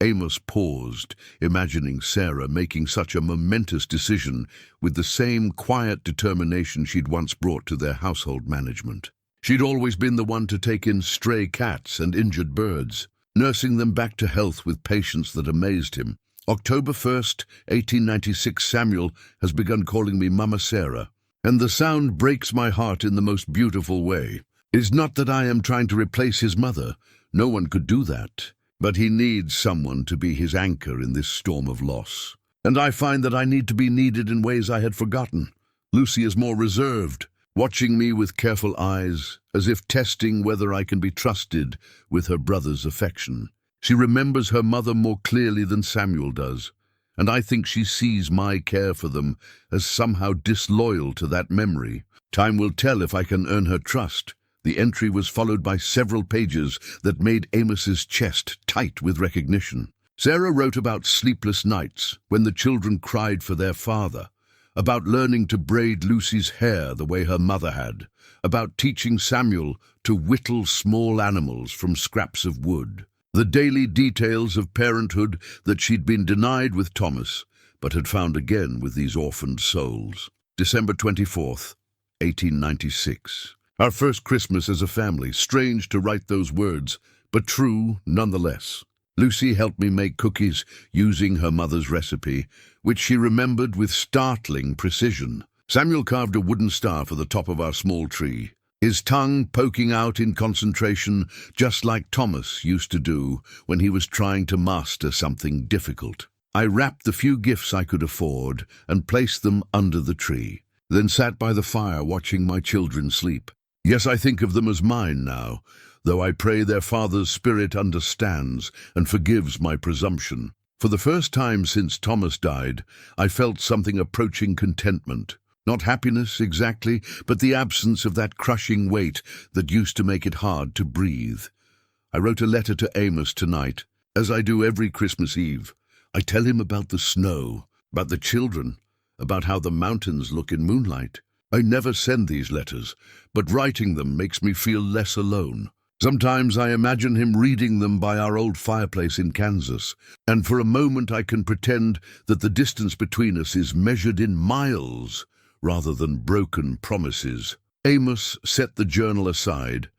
Amos paused, imagining Sarah making such a momentous decision with the same quiet determination she'd once brought to their household management. She'd always been the one to take in stray cats and injured birds, nursing them back to health with patience that amazed him. October 1st, 1896, Samuel has begun calling me Mama Sarah, and the sound breaks my heart in the most beautiful way. It is not that I am trying to replace his mother. No one could do that. But he needs someone to be his anchor in this storm of loss. And I find that I need to be needed in ways I had forgotten. Lucy is more reserved, watching me with careful eyes, as if testing whether I can be trusted with her brother's affection. She remembers her mother more clearly than Samuel does, and I think she sees my care for them as somehow disloyal to that memory. Time will tell if I can earn her trust. The entry was followed by several pages that made Amos's chest tight with recognition. Sarah wrote about sleepless nights when the children cried for their father, about learning to braid Lucy's hair the way her mother had, about teaching Samuel to whittle small animals from scraps of wood. The daily details of parenthood that she'd been denied with Thomas, but had found again with these orphaned souls. December 24th, 1896. Our first Christmas as a family, strange to write those words, but true nonetheless. Lucy helped me make cookies using her mother's recipe, which she remembered with startling precision. Samuel carved a wooden star for the top of our small tree, his tongue poking out in concentration, just like Thomas used to do when he was trying to master something difficult. I wrapped the few gifts I could afford and placed them under the tree, then sat by the fire watching my children sleep. Yes, I think of them as mine now, though I pray their father's spirit understands and forgives my presumption. For the first time since Thomas died, I felt something approaching contentment. Not happiness exactly, but the absence of that crushing weight that used to make it hard to breathe. I wrote a letter to Amos tonight, as I do every Christmas Eve. I tell him about the snow, about the children, about how the mountains look in moonlight. I never send these letters, but writing them makes me feel less alone. Sometimes I imagine him reading them by our old fireplace in Kansas, and for a moment I can pretend that the distance between us is measured in miles rather than broken promises. Amos set the journal aside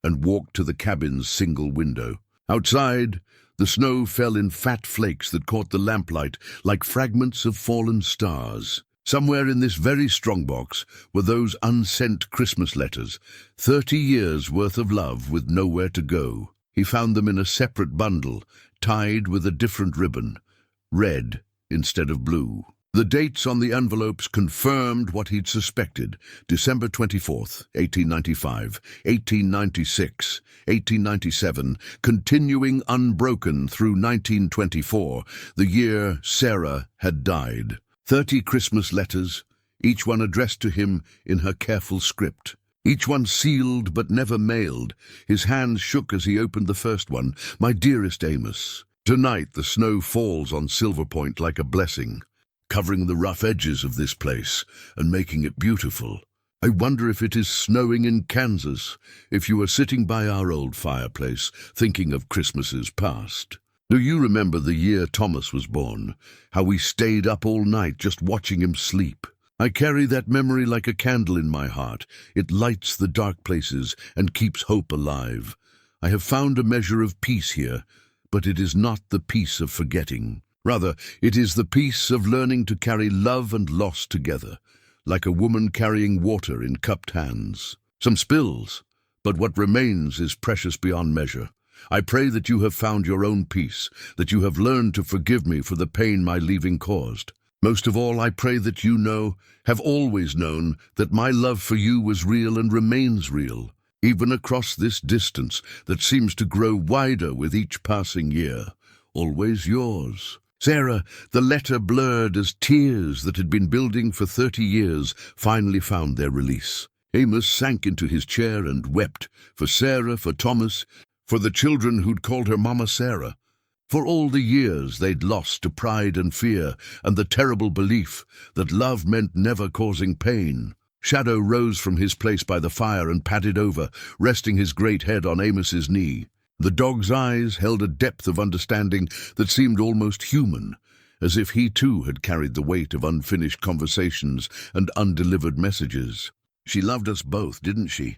and walked to the cabin's single window. Outside, the snow fell in fat flakes that caught the lamplight like fragments of fallen stars. Somewhere in this very strongbox were those unsent Christmas letters, 30 years' worth of love with nowhere to go. He found them in a separate bundle, tied with a different ribbon, red instead of blue. The dates on the envelopes confirmed what he'd suspected: December 24th, 1895, 1896, 1897, continuing unbroken through 1924, the year Sarah had died. 30 Christmas letters, each one addressed to him in her careful script. Each one sealed but never mailed. His hands shook as he opened the first one. My dearest Amos, tonight the snow falls on Silverpoint like a blessing, covering the rough edges of this place and making it beautiful. I wonder if it is snowing in Kansas, if you are sitting by our old fireplace, thinking of Christmases past. Do you remember the year Thomas was born, how we stayed up all night just watching him sleep? I carry that memory like a candle in my heart. It lights the dark places and keeps hope alive. I have found a measure of peace here, but it is not the peace of forgetting. Rather, it is the peace of learning to carry love and loss together, like a woman carrying water in cupped hands. Some spills, but what remains is precious beyond measure. I pray that you have found your own peace, that you have learned to forgive me for the pain my leaving caused. Most of all, I pray that you have always known, that my love for you was real and remains real, even across this distance that seems to grow wider with each passing year. Always yours. Sarah, the letter blurred as tears that had been building for 30 years finally found their release. Amos sank into his chair and wept, for Sarah, for Thomas, for the children who'd called her Mama Sarah, for all the years they'd lost to pride and fear and the terrible belief that love meant never causing pain. Shadow rose from his place by the fire and padded over, resting his great head on Amos's knee. The dog's eyes held a depth of understanding that seemed almost human, as if he too had carried the weight of unfinished conversations and undelivered messages. She loved us both, didn't she?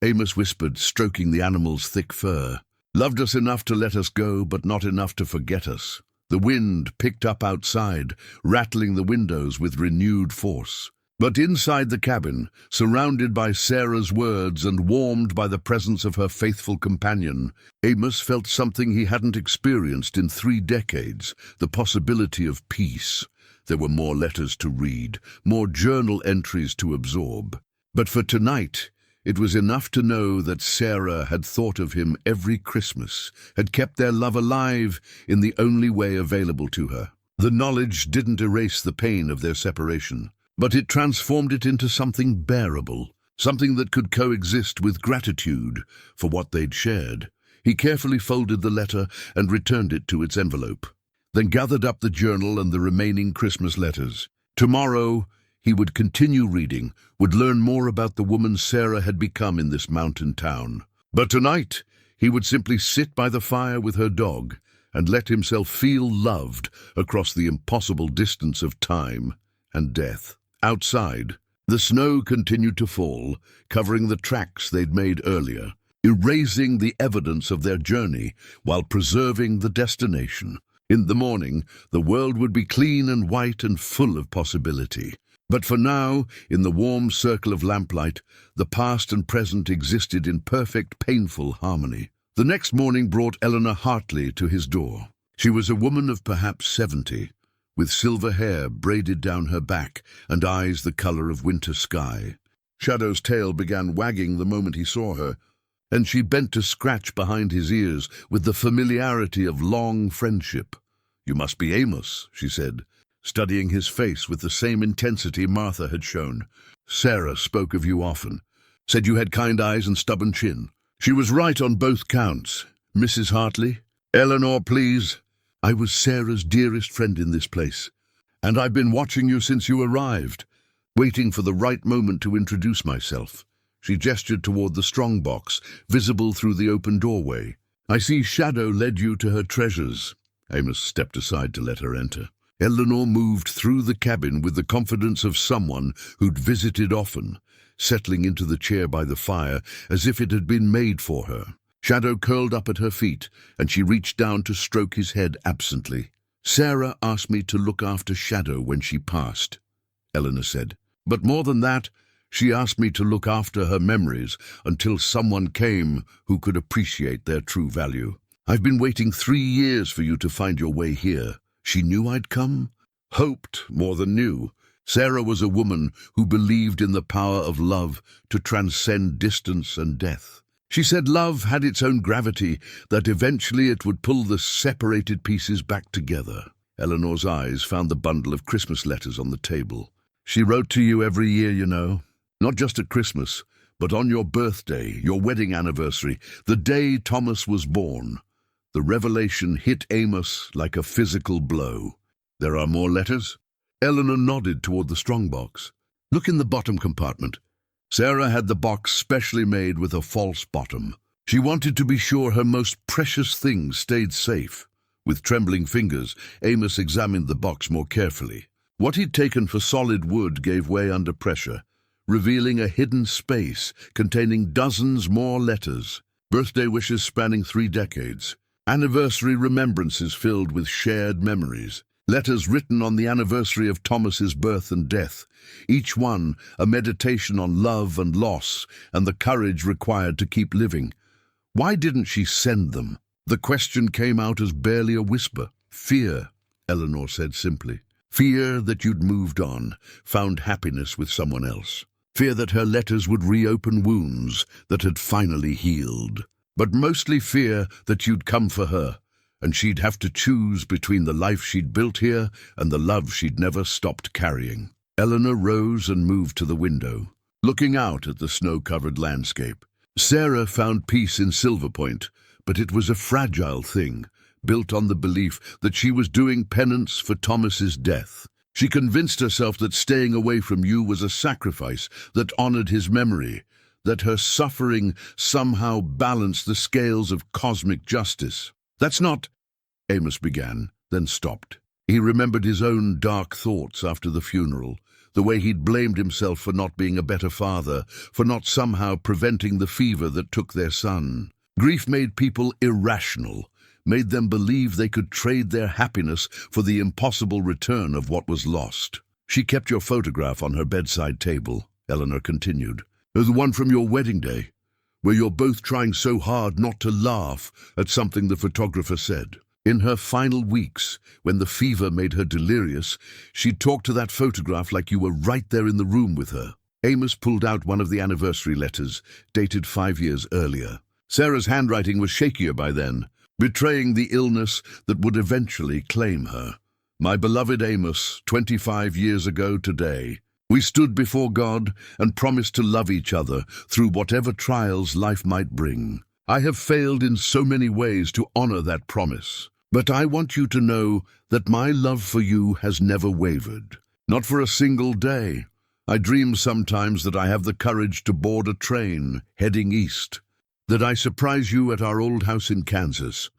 Amos whispered, stroking the animal's thick fur. Loved us enough to let us go, but not enough to forget us. The wind picked up outside, rattling the windows with renewed force. But inside the cabin, surrounded by Sarah's words and warmed by the presence of her faithful companion, Amos felt something he hadn't experienced in 3 decades, the possibility of peace. There were more letters to read, more journal entries to absorb. But for tonight, it was enough to know that Sarah had thought of him every Christmas, had kept their love alive in the only way available to her. The knowledge didn't erase the pain of their separation, but it transformed it into something bearable, something that could coexist with gratitude for what they'd shared. He carefully folded the letter and returned it to its envelope, then gathered up the journal and the remaining Christmas letters. Tomorrow, He would continue reading, would learn more about the woman Sarah had become in this mountain town. But tonight, he would simply sit by the fire with her dog and let himself feel loved across the impossible distance of time and death. Outside, the snow continued to fall, covering the tracks they'd made earlier, erasing the evidence of their journey while preserving the destination. In the morning, the world would be clean and white and full of possibility. But for now, in the warm circle of lamplight, the past and present existed in perfect, painful harmony. The next morning brought Eleanor Hartley to his door. She was a woman of perhaps 70, with silver hair braided down her back and eyes the color of winter sky. Shadow's tail began wagging the moment he saw her, and she bent to scratch behind his ears with the familiarity of long friendship. "You must be Amos," she said, studying his face with the same intensity Martha had shown. "Sarah spoke of you often, said you had kind eyes and stubborn chin." She was right on both counts. "Mrs. Hartley?" "Eleanor, please. I was Sarah's dearest friend in this place, and I've been watching you since you arrived, waiting for the right moment to introduce myself." She gestured toward the strongbox, visible through the open doorway. "I see Shadow led you to her treasures." Amos stepped aside to let her enter. Eleanor moved through the cabin with the confidence of someone who'd visited often, settling into the chair by the fire as if it had been made for her. Shadow curled up at her feet, and she reached down to stroke his head absently. "Sarah asked me to look after Shadow when she passed," Eleanor said. "But more than that, she asked me to look after her memories until someone came who could appreciate their true value. I've been waiting 3 years for you to find your way here. She knew I'd come? Hoped more than knew. Sarah was a woman who believed in the power of love to transcend distance and death. She said love had its own gravity, that eventually it would pull the separated pieces back together." Eleanor's eyes found the bundle of Christmas letters on the table. "She wrote to you every year, you know. Not just at Christmas, but on your birthday, your wedding anniversary, the day Thomas was born." The revelation hit Amos like a physical blow. "There are more letters?" Eleanor nodded toward the strongbox. "Look in the bottom compartment." Sarah had the box specially made with a false bottom. She wanted to be sure her most precious things stayed safe. With trembling fingers, Amos examined the box more carefully. What he'd taken for solid wood gave way under pressure, revealing a hidden space containing dozens more letters. Birthday wishes spanning 3 decades. Anniversary remembrances filled with shared memories. Letters written on the anniversary of Thomas's birth and death. Each one a meditation on love and loss and the courage required to keep living. Why didn't she send them? The question came out as barely a whisper. "Fear," Eleanor said simply. "Fear that you'd moved on, found happiness with someone else. Fear that her letters would reopen wounds that had finally healed. But mostly fear that you'd come for her, and she'd have to choose between the life she'd built here and the love she'd never stopped carrying." Eleanor rose and moved to the window, looking out at the snow-covered landscape. Sarah found peace in Silverpoint, but it was a fragile thing, built on the belief that she was doing penance for Thomas's death. She convinced herself that staying away from you was a sacrifice that honored his memory, that her suffering somehow balanced the scales of cosmic justice. "That's not—" Amos began, then stopped. He remembered his own dark thoughts after the funeral, the way he'd blamed himself for not being a better father, for not somehow preventing the fever that took their son. Grief made people irrational, made them believe they could trade their happiness for the impossible return of what was lost. "She kept your photograph on her bedside table," Eleanor continued. "The one from your wedding day, where you're both trying so hard not to laugh at something the photographer said. In her final weeks, when the fever made her delirious, she'd talk to that photograph like you were right there in the room with her." Amos pulled out one of the anniversary letters, dated 5 years earlier. Sarah's handwriting was shakier by then, betraying the illness that would eventually claim her. "My beloved Amos, 25 years ago today. We stood before God and promised to love each other through whatever trials life might bring. I have failed in so many ways to honor that promise, but I want you to know that my love for you has never wavered. Not for a single day. I dream sometimes that I have the courage to board a train heading east, that I surprise you at our old house in Kansas.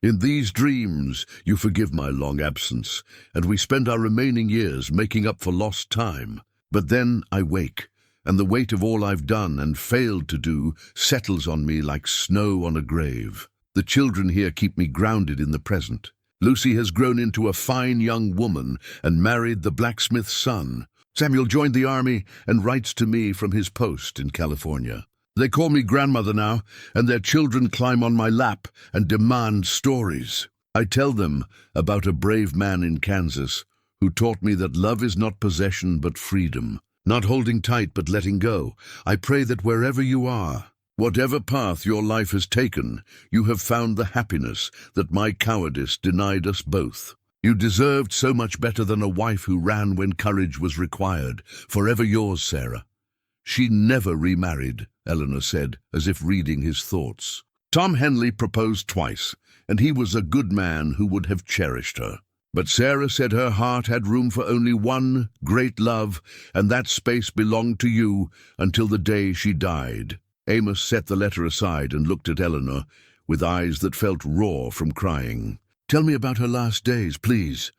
In these dreams, you forgive my long absence, and we spend our remaining years making up for lost time. But then I wake, and the weight of all I've done and failed to do settles on me like snow on a grave. The children here keep me grounded in the present. Lucy has grown into a fine young woman and married the blacksmith's son. Samuel joined the army and writes to me from his post in California. They call me grandmother now, and their children climb on my lap and demand stories. I tell them about a brave man in Kansas who taught me that love is not possession but freedom, not holding tight but letting go. I pray that wherever you are, whatever path your life has taken, you have found the happiness that my cowardice denied us both. You deserved so much better than a wife who ran when courage was required. Forever yours, Sarah. She never remarried, Eleanor said, as if reading his thoughts. Tom Henley proposed twice, and he was a good man who would have cherished her. But Sarah said her heart had room for only one great love, and that space belonged to you until the day she died. Amos set the letter aside and looked at Eleanor with eyes that felt raw from crying. Tell me about her last days, please.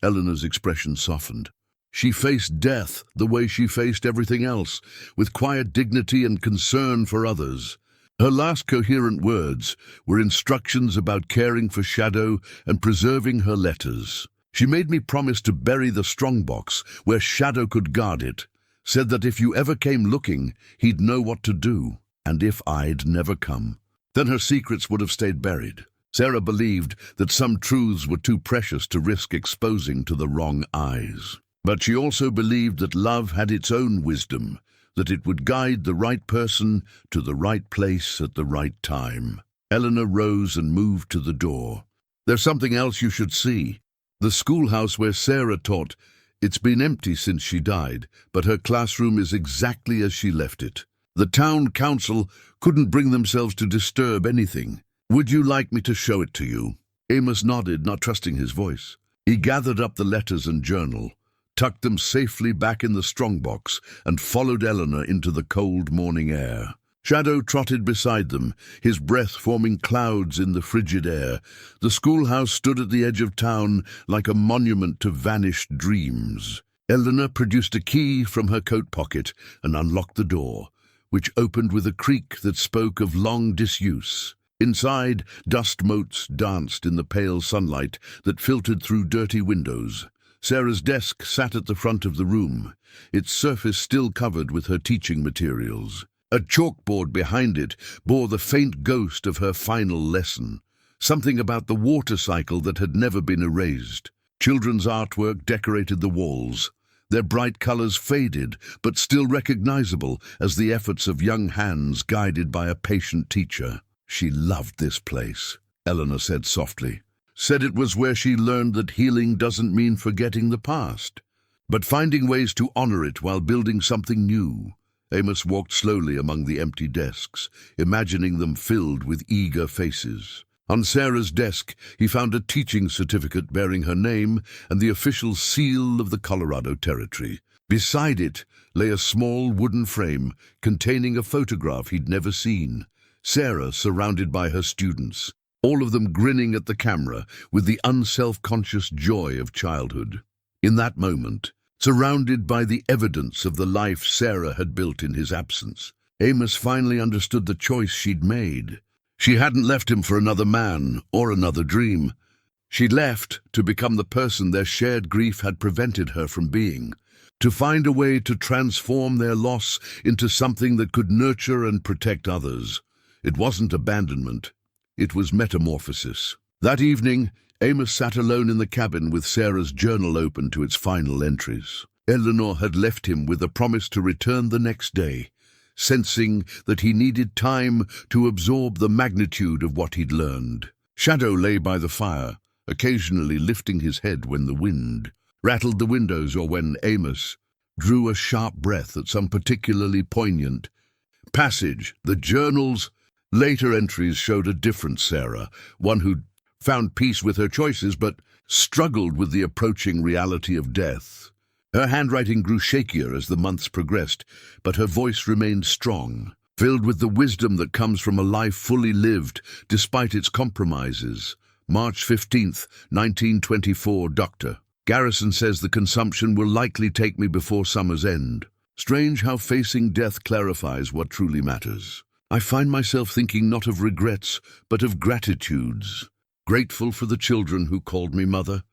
Eleanor's expression softened. She faced death the way she faced everything else, with quiet dignity and concern for others. Her last coherent words were instructions about caring for Shadow and preserving her letters. She made me promise to bury the strongbox where Shadow could guard it, said that if you ever came looking, he'd know what to do, and if I'd never come, then her secrets would have stayed buried. Sarah believed that some truths were too precious to risk exposing to the wrong eyes. But she also believed that love had its own wisdom, that it would guide the right person to the right place at the right time. Eleanor rose and moved to the door. There's something else you should see. The schoolhouse where Sarah taught. It's been empty since she died, but her classroom is exactly as she left it. The town council couldn't bring themselves to disturb anything. Would you like me to show it to you? Amos nodded, not trusting his voice. He gathered up the letters and journal, tucked them safely back in the strongbox, and followed Eleanor into the cold morning air. Shadow trotted beside them, his breath forming clouds in the frigid air. The schoolhouse stood at the edge of town like a monument to vanished dreams. Eleanor produced a key from her coat pocket and unlocked the door, which opened with a creak that spoke of long disuse. Inside, dust motes danced in the pale sunlight that filtered through dirty windows. Sarah's desk sat at the front of the room, its surface still covered with her teaching materials. A chalkboard behind it bore the faint ghost of her final lesson, something about the water cycle that had never been erased. Children's artwork decorated the walls, their bright colors faded but still recognizable as the efforts of young hands guided by a patient teacher. She loved this place, Eleanor said softly. Said it was where she learned that healing doesn't mean forgetting the past, but finding ways to honor it while building something new. Amos walked slowly among the empty desks, imagining them filled with eager faces. On Sarah's desk, he found a teaching certificate bearing her name and the official seal of the Colorado Territory. Beside it lay a small wooden frame containing a photograph he'd never seen. Sarah surrounded by her students, all of them grinning at the camera with the unself-conscious joy of childhood. In that moment, surrounded by the evidence of the life Sarah had built in his absence, Amos finally understood the choice she'd made. She hadn't left him for another man or another dream. She'd left to become the person their shared grief had prevented her from being, to find a way to transform their loss into something that could nurture and protect others. It wasn't abandonment. It was metamorphosis. That evening, Amos sat alone in the cabin with Sarah's journal open to its final entries. Eleanor had left him with a promise to return the next day, sensing that he needed time to absorb the magnitude of what he'd learned. Shadow lay by the fire, occasionally lifting his head when the wind rattled the windows or when Amos drew a sharp breath at some particularly poignant passage. The journal's later entries showed a different Sarah, one who found peace with her choices but struggled with the approaching reality of death. Her handwriting grew shakier as the months progressed, but her voice remained strong, filled with the wisdom that comes from a life fully lived, despite its compromises. March 15th, 1924, Dr. Garrison says the consumption will likely take me before summer's end. Strange how facing death clarifies what truly matters. I find myself thinking not of regrets, but of gratitudes. Grateful for the children who called me mother,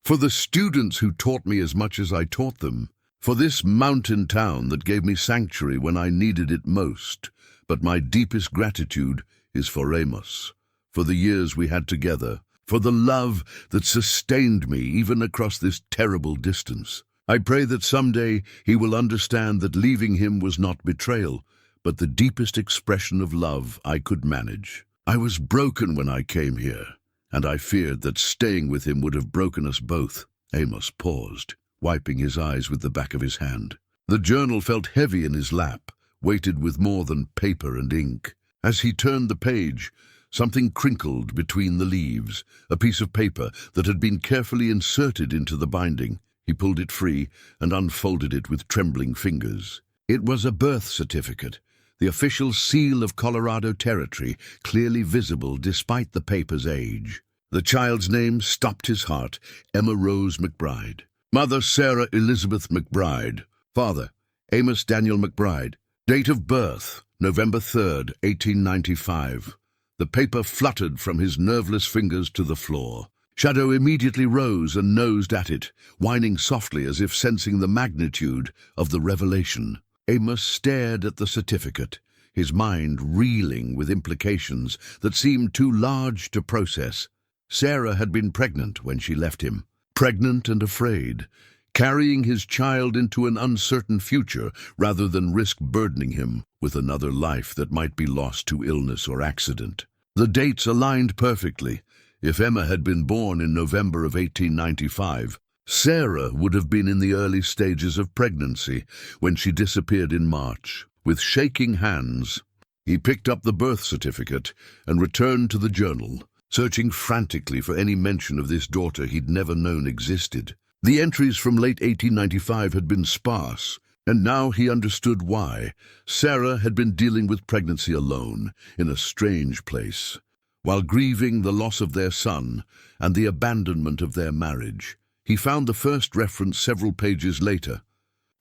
for the students who taught me as much as I taught them, for this mountain town that gave me sanctuary when I needed it most. But my deepest gratitude is for Amos, for the years we had together, for the love that sustained me even across this terrible distance. I pray that someday he will understand that leaving him was not betrayal, but the deepest expression of love I could manage. I was broken when I came here, and I feared that staying with him would have broken us both. Amos paused, wiping his eyes with the back of his hand. The journal felt heavy in his lap, weighted with more than paper and ink. As he turned the page, something crinkled between the leaves, a piece of paper that had been carefully inserted into the binding. He pulled it free and unfolded it with trembling fingers. It was a birth certificate, the official seal of Colorado Territory, clearly visible despite the paper's age. The child's name stopped his heart, Emma Rose McBride. Mother Sarah Elizabeth McBride. Father Amos Daniel McBride. Date of birth November 3rd, 1895. The paper fluttered from his nerveless fingers to the floor. Shadow immediately rose and nosed at it, whining softly as if sensing the magnitude of the revelation. Amos stared at the certificate, his mind reeling with implications that seemed too large to process. Sarah had been pregnant when she left him, pregnant and afraid, carrying his child into an uncertain future rather than risk burdening him with another life that might be lost to illness or accident. The dates aligned perfectly. If Emma had been born in November of 1895, Sarah would have been in the early stages of pregnancy when she disappeared in March. With shaking hands, he picked up the birth certificate and returned to the journal, searching frantically for any mention of this daughter he'd never known existed. The entries from late 1895 had been sparse, and now he understood why. Sarah had been dealing with pregnancy alone, in a strange place, while grieving the loss of their son and the abandonment of their marriage. He found the first reference several pages later.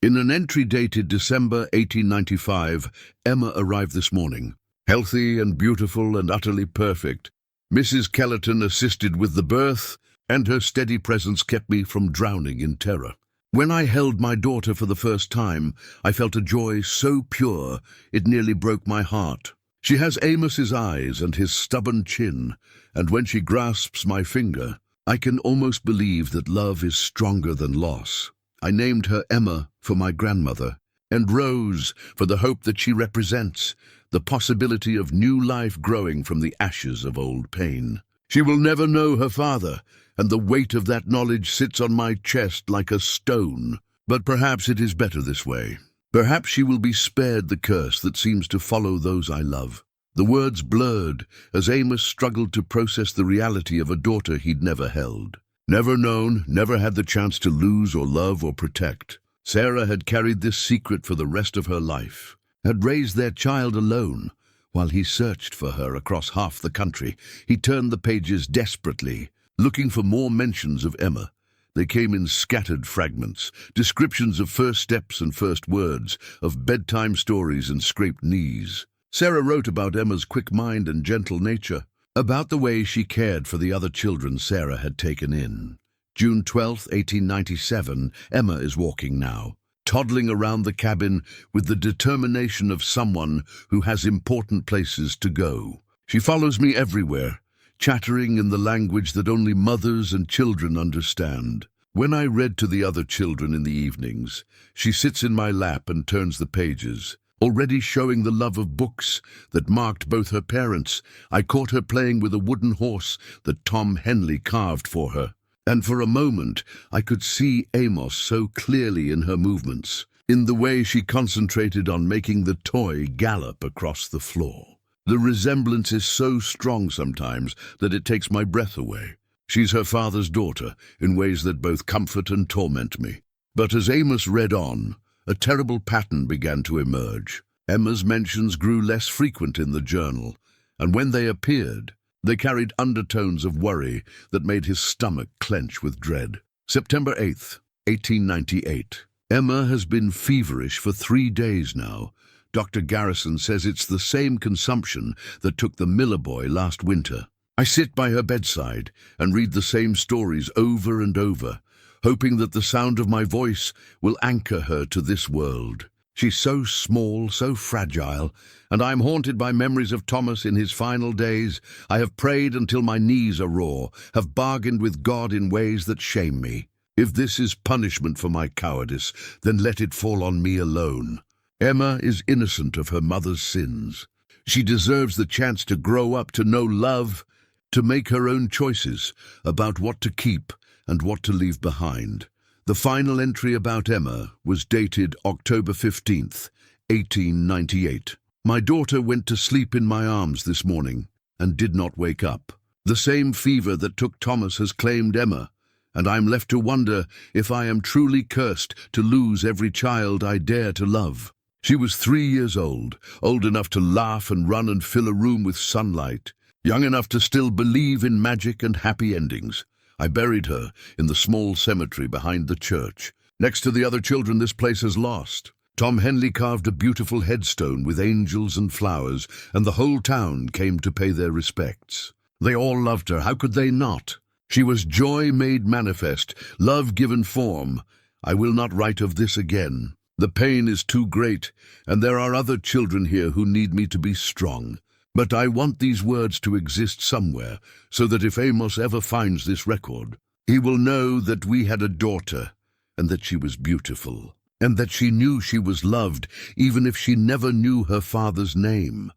In an entry dated December 1895, Emma arrived this morning, healthy and beautiful and utterly perfect. Mrs. Kellerton assisted with the birth, and her steady presence kept me from drowning in terror. When I held my daughter for the first time, I felt a joy so pure it nearly broke my heart. She has Amos's eyes and his stubborn chin, and when she grasps my finger, I can almost believe that love is stronger than loss. I named her Emma for my grandmother, and Rose for the hope that she represents, the possibility of new life growing from the ashes of old pain. She will never know her father, and the weight of that knowledge sits on my chest like a stone. But perhaps it is better this way. Perhaps she will be spared the curse that seems to follow those I love. The words blurred as Amos struggled to process the reality of a daughter he'd never held. Never known, never had the chance to lose or love or protect. Sarah had carried this secret for the rest of her life, had raised their child alone. While he searched for her across half the country, he turned the pages desperately, looking for more mentions of Emma. They came in scattered fragments, descriptions of first steps and first words, of bedtime stories and scraped knees. Sarah wrote about Emma's quick mind and gentle nature, about the way she cared for the other children Sarah had taken in. June 12, 1897, Emma is walking now, toddling around the cabin with the determination of someone who has important places to go. She follows me everywhere, chattering in the language that only mothers and children understand. When I read to the other children in the evenings, she sits in my lap and turns the pages, already showing the love of books that marked both her parents. I caught her playing with a wooden horse that Tom Henley carved for her, and for a moment I could see Amos so clearly in her movements, in the way she concentrated on making the toy gallop across the floor. The resemblance is so strong sometimes that it takes my breath away. She's her father's daughter in ways that both comfort and torment me. But as Amos read on, a terrible pattern began to emerge. Emma's mentions grew less frequent in the journal, and when they appeared, they carried undertones of worry that made his stomach clench with dread. September 8th, 1898. Emma has been feverish for 3 days now. Dr. Garrison says it's the same consumption that took the Miller boy last winter. I sit by her bedside and read the same stories over and over, hoping that the sound of my voice will anchor her to this world. She's so small, so fragile, and I am haunted by memories of Thomas in his final days. I have prayed until my knees are raw, have bargained with God in ways that shame me. If this is punishment for my cowardice, then let it fall on me alone. Emma is innocent of her mother's sins. She deserves the chance to grow up, to know love, to make her own choices about what to keep and what to leave behind. The final entry about Emma was dated October 15th, 1898. My daughter went to sleep in my arms this morning and did not wake up. The same fever that took Thomas has claimed Emma, and I'm left to wonder if I am truly cursed to lose every child I dare to love. She was 3 years old enough to laugh and run and fill a room with sunlight, young enough to still believe in magic and happy endings. I buried her in the small cemetery behind the church. Next to the other children this place has lost. Tom Henley carved a beautiful headstone with angels and flowers, and the whole town came to pay their respects. They all loved her. How could they not? She was joy made manifest, love given form. I will not write of this again. The pain is too great, and there are other children here who need me to be strong. But I want these words to exist somewhere, so that if Amos ever finds this record, he will know that we had a daughter, and that she was beautiful, and that she knew she was loved, even if she never knew her father's name.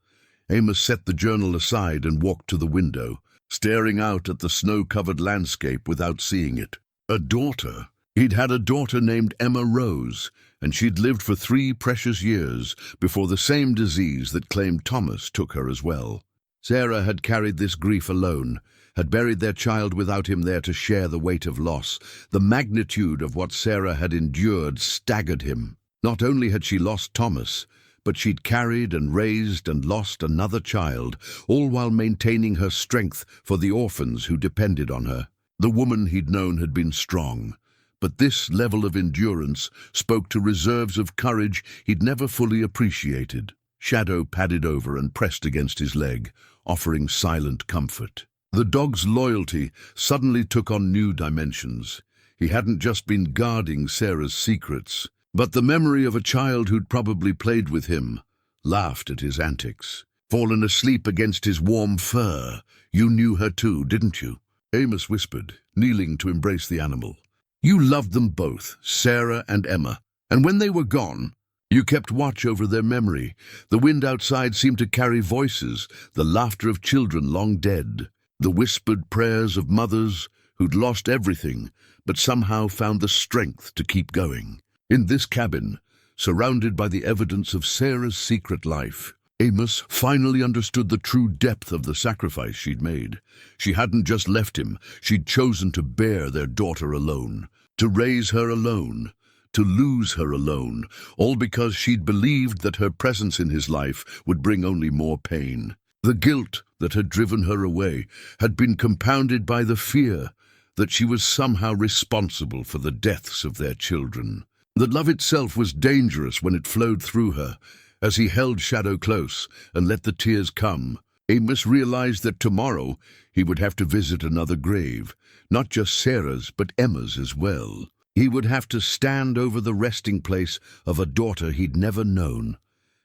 Amos set the journal aside and walked to the window, staring out at the snow-covered landscape without seeing it. A daughter? He'd had a daughter named Emma Rose, and she'd lived for 3 precious years before the same disease that claimed Thomas took her as well. Sarah had carried this grief alone, had buried their child without him there to share the weight of loss. The magnitude of what Sarah had endured staggered him. Not only had she lost Thomas, but she'd carried and raised and lost another child, all while maintaining her strength for the orphans who depended on her. The woman he'd known had been strong, but this level of endurance spoke to reserves of courage he'd never fully appreciated. Shadow padded over and pressed against his leg, offering silent comfort. The dog's loyalty suddenly took on new dimensions. He hadn't just been guarding Sarah's secrets, but the memory of a child who'd probably played with him, laughed at his antics, fallen asleep against his warm fur. You knew her too, didn't you? Amos whispered, kneeling to embrace the animal. You loved them both, Sarah and Emma, and when they were gone, you kept watch over their memory. The wind outside seemed to carry voices, the laughter of children long dead, the whispered prayers of mothers who'd lost everything, but somehow found the strength to keep going. In this cabin, surrounded by the evidence of Sarah's secret life, Amos finally understood the true depth of the sacrifice she'd made. She hadn't just left him, she'd chosen to bear their daughter alone, to raise her alone, to lose her alone, all because she'd believed that her presence in his life would bring only more pain. The guilt that had driven her away had been compounded by the fear that she was somehow responsible for the deaths of their children. That love itself was dangerous when it flowed through her. As he held Shadow close and let the tears come, Amos realized that tomorrow he would have to visit another grave, not just Sarah's, but Emma's as well. He would have to stand over the resting place of a daughter he'd never known,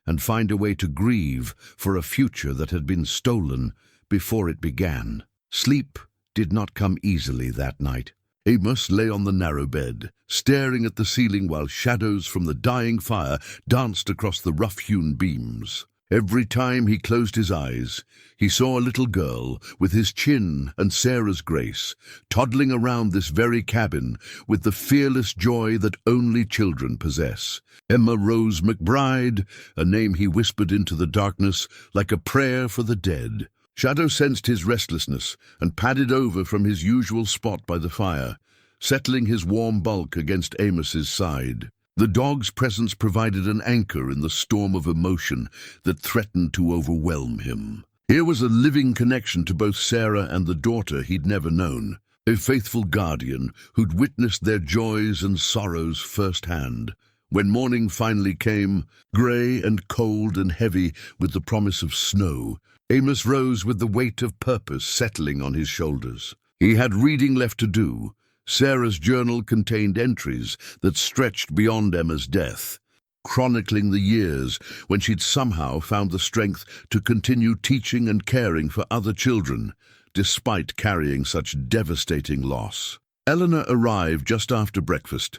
and find a way to grieve for a future that had been stolen before it began. Sleep did not come easily that night. Amos lay on the narrow bed, staring at the ceiling while shadows from the dying fire danced across the rough-hewn beams. Every time he closed his eyes, he saw a little girl with his chin and Sarah's grace, toddling around this very cabin with the fearless joy that only children possess. Emma Rose McBride, a name he whispered into the darkness like a prayer for the dead. Shadow sensed his restlessness and padded over from his usual spot by the fire. settling his warm bulk against Amos's side. The dog's presence provided an anchor in the storm of emotion that threatened to overwhelm him. Here was a living connection to both Sarah and the daughter he'd never known, a faithful guardian who'd witnessed their joys and sorrows firsthand. When morning finally came, grey and cold and heavy with the promise of snow, Amos rose with the weight of purpose settling on his shoulders. He had reading left to do. Sarah's journal contained entries that stretched beyond Emma's death, chronicling the years when she'd somehow found the strength to continue teaching and caring for other children, despite carrying such devastating loss. Eleanor arrived just after breakfast,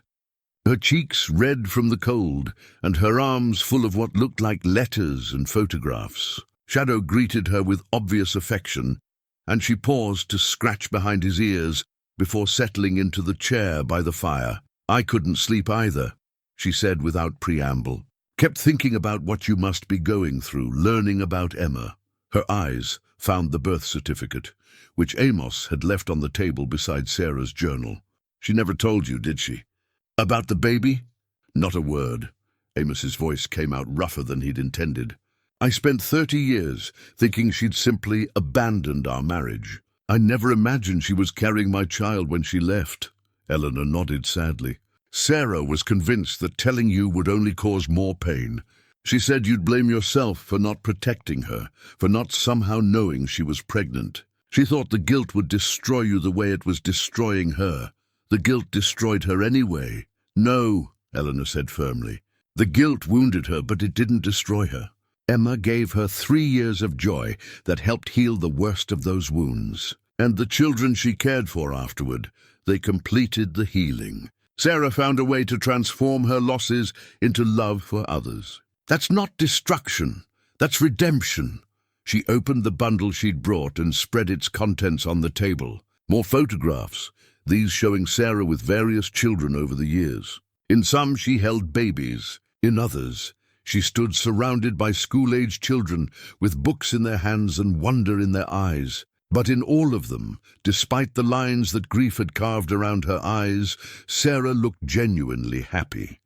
her cheeks red from the cold and her arms full of what looked like letters and photographs. Shadow greeted her with obvious affection, and she paused to scratch behind his ears before settling into the chair by the fire. "I couldn't sleep either," she said without preamble. "Kept thinking about what you must be going through, learning about Emma." Her eyes found the birth certificate, which Amos had left on the table beside Sarah's journal. "She never told you, did she? About the baby?" "Not a word." Amos's voice came out rougher than he'd intended. "I spent 30 years thinking she'd simply abandoned our marriage. I never imagined she was carrying my child when she left." Eleanor nodded sadly. "Sarah was convinced that telling you would only cause more pain. She said you'd blame yourself for not protecting her, for not somehow knowing she was pregnant. She thought the guilt would destroy you the way it was destroying her. The guilt destroyed her anyway." "No," Eleanor said firmly. "The guilt wounded her, but it didn't destroy her. Emma gave her 3 years of joy that helped heal the worst of those wounds. And the children she cared for afterward, they completed the healing. Sarah found a way to transform her losses into love for others. That's not destruction, that's redemption." She opened the bundle she'd brought and spread its contents on the table. More photographs, these showing Sarah with various children over the years. In some she held babies, in others she stood surrounded by school-age children with books in their hands and wonder in their eyes. But in all of them, despite the lines that grief had carved around her eyes, Sarah looked genuinely happy.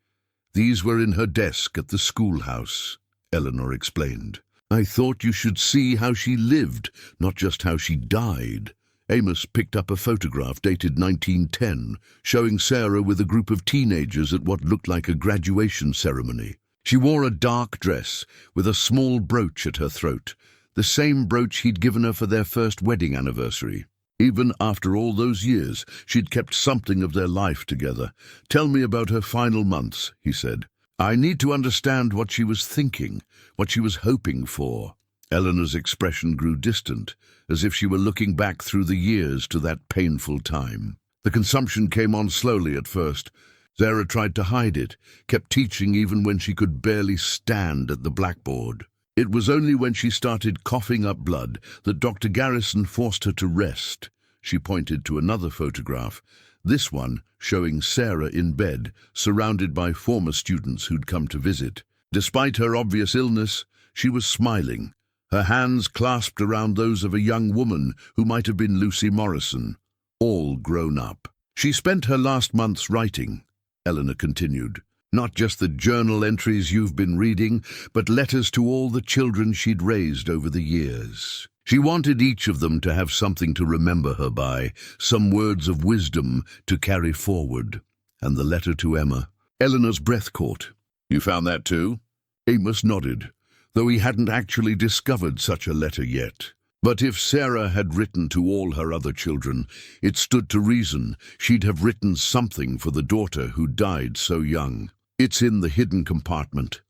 "These were in her desk at the schoolhouse," Eleanor explained. "I thought you should see how she lived, not just how she died." Amos picked up a photograph dated 1910, showing Sarah with a group of teenagers at what looked like a graduation ceremony. She wore a dark dress with a small brooch at her throat, the same brooch he'd given her for their first wedding anniversary. Even after all those years, she'd kept something of their life together. "Tell me about her final months," he said. "I need to understand what she was thinking, what she was hoping for." Eleanor's expression grew distant, as if she were looking back through the years to that painful time. "The consumption came on slowly at first. Sarah tried to hide it, kept teaching even when she could barely stand at the blackboard. It was only when she started coughing up blood that Dr. Garrison forced her to rest." She pointed to another photograph, this one showing Sarah in bed, surrounded by former students who'd come to visit. Despite her obvious illness, she was smiling, her hands clasped around those of a young woman who might have been Lucy Morrison, all grown up. "She spent her last months writing," Eleanor continued. "Not just the journal entries you've been reading, but letters to all the children she'd raised over the years. She wanted each of them to have something to remember her by, some words of wisdom to carry forward." And the letter to Emma. Eleanor's breath caught. "You found that too?" Amos nodded, though he hadn't actually discovered such a letter yet. But if Sarah had written to all her other children, it stood to reason she'd have written something for the daughter who died so young. "It's in the hidden compartment,"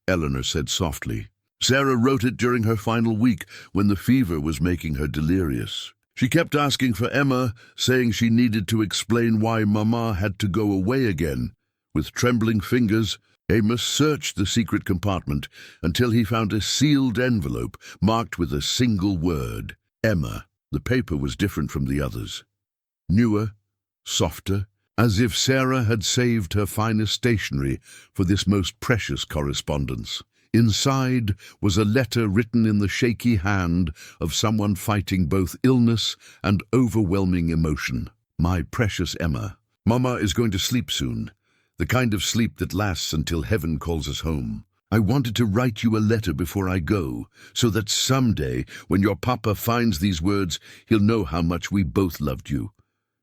Eleanor said softly. "Sarah wrote it during her final week when the fever was making her delirious. She kept asking for Emma, saying she needed to explain why Mama had to go away again." With trembling fingers, Amos searched the secret compartment until he found a sealed envelope marked with a single word: Emma. The paper was different from the others. Newer, softer, as if Sarah had saved her finest stationery for this most precious correspondence. Inside was a letter written in the shaky hand of someone fighting both illness and overwhelming emotion. "My precious Emma, Mama is going to sleep soon, the kind of sleep that lasts until heaven calls us home. I wanted to write you a letter before I go, so that someday, when your papa finds these words, he'll know how much we both loved you.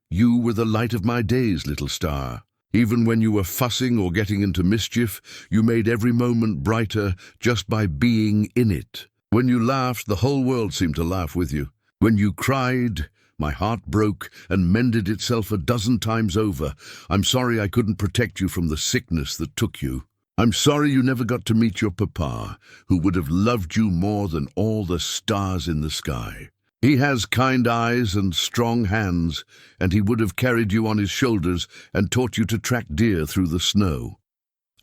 You were the light of my days, little star. Even when you were fussing or getting into mischief, you made every moment brighter just by being in it. When you laughed, the whole world seemed to laugh with you. When you cried, my heart broke and mended itself a dozen times over. I'm sorry I couldn't protect you from the sickness that took you. I'm sorry you never got to meet your papa, who would have loved you more than all the stars in the sky. He has kind eyes and strong hands, and he would have carried you on his shoulders and taught you to track deer through the snow.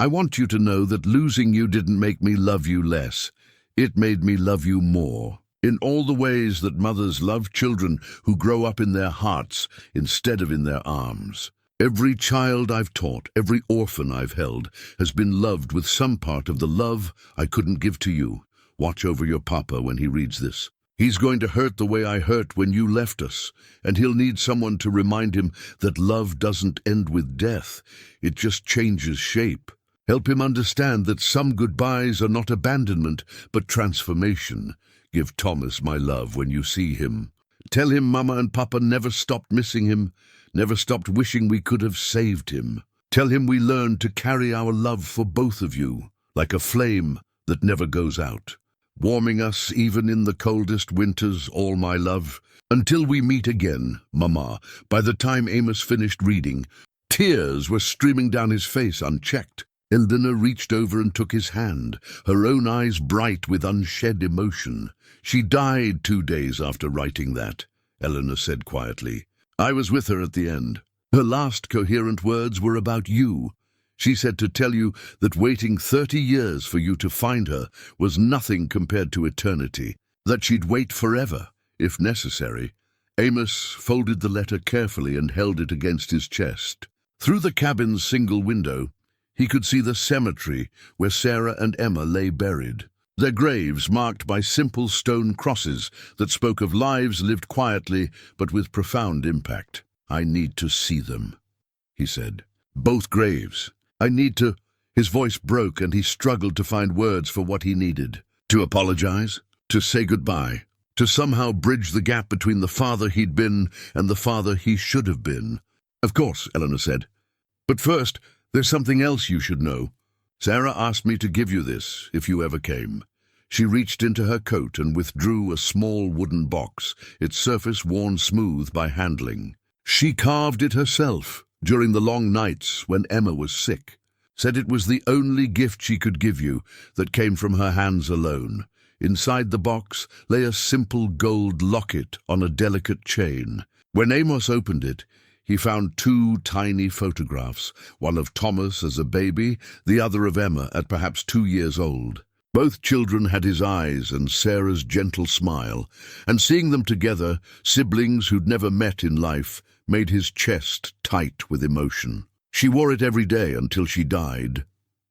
I want you to know that losing you didn't make me love you less. It made me love you more, in all the ways that mothers love children who grow up in their hearts instead of in their arms. Every child I've taught, every orphan I've held, has been loved with some part of the love I couldn't give to you. Watch over your papa when he reads this. He's going to hurt the way I hurt when you left us, and he'll need someone to remind him that love doesn't end with death. It just changes shape. Help him understand that some goodbyes are not abandonment, but transformation. Give Thomas my love when you see him. Tell him Mama and Papa never stopped missing him, never stopped wishing we could have saved him. Tell him we learned to carry our love for both of you, like a flame that never goes out, warming us even in the coldest winters, all my love. Until we meet again, Mama. By the time Amos finished reading, tears were streaming down his face unchecked. Eldina reached over and took his hand, her own eyes bright with unshed emotion. She died 2 days after writing that, Eleanor said quietly. I was with her at the end. Her last coherent words were about you. She said to tell you that waiting 30 years for you to find her was nothing compared to eternity, that she'd wait forever, if necessary. Amos folded the letter carefully and held it against his chest. Through the cabin's single window, he could see the cemetery where Sarah and Emma lay buried, their graves marked by simple stone crosses that spoke of lives lived quietly but with profound impact. I need to see them, he said. Both graves. I need to... His voice broke and he struggled to find words for what he needed. To apologize, to say goodbye, to somehow bridge the gap between the father he'd been and the father he should have been. Of course, Eleanor said. But first, there's something else you should know. Sarah asked me to give you this, if you ever came. She reached into her coat and withdrew a small wooden box, its surface worn smooth by handling. She carved it herself during the long nights when Emma was sick. Said it was the only gift she could give you that came from her hands alone. Inside the box lay a simple gold locket on a delicate chain. When Amos opened it, he found 2 tiny photographs, one of Thomas as a baby, the other of Emma at perhaps 2 years old. Both children had his eyes and Sarah's gentle smile, and seeing them together, siblings who'd never met in life, made his chest tight with emotion. She wore it every day until she died,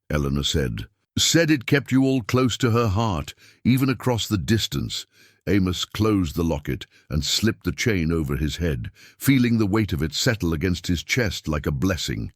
Eleanor said. Said it kept you all close to her heart, even across the distance. Amos closed the locket and slipped the chain over his head, feeling the weight of it settle against his chest like a blessing.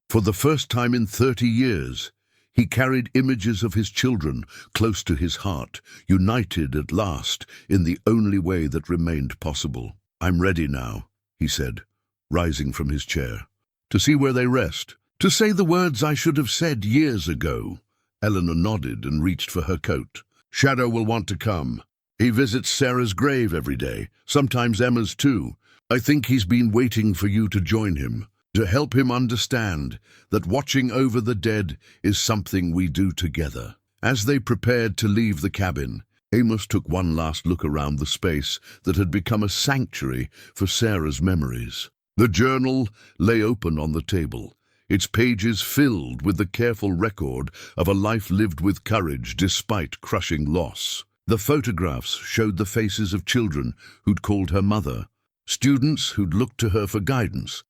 For the first time in 30 years, he carried images of his children close to his heart, united at last in the only way that remained possible. I'm ready now, he said, rising from his chair. To see where they rest, to say the words I should have said years ago. Eleanor nodded and reached for her coat. Shadow will want to come. He visits Sarah's grave every day, sometimes Emma's too. I think he's been waiting for you to join him, to help him understand that watching over the dead is something we do together. As they prepared to leave the cabin, Amos took one last look around the space that had become a sanctuary for Sarah's memories. The journal lay open on the table, its pages filled with the careful record of a life lived with courage despite crushing loss. The photographs showed the faces of children who'd called her mother, students who'd looked to her for guidance,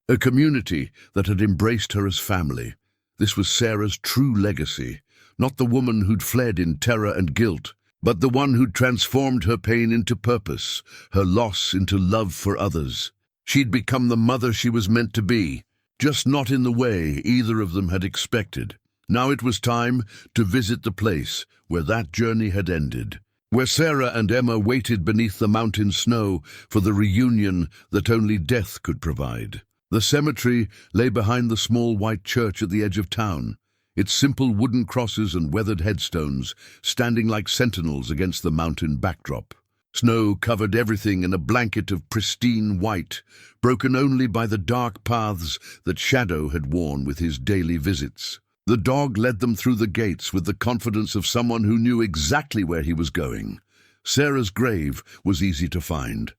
a community that had embraced her as family. This was Sarah's true legacy, not the woman who'd fled in terror and guilt, but the one who'd transformed her pain into purpose, her loss into love for others. She'd become the mother she was meant to be, just not in the way either of them had expected. Now it was time to visit the place where that journey had ended, where Sarah and Emma waited beneath the mountain snow for the reunion that only death could provide. The cemetery lay behind the small white church at the edge of town, its simple wooden crosses and weathered headstones standing like sentinels against the mountain backdrop. Snow covered everything in a blanket of pristine white, broken only by the dark paths that Shadow had worn with his daily visits. The dog led them through the gates with the confidence of someone who knew exactly where he was going. Sarah's grave was easy to find.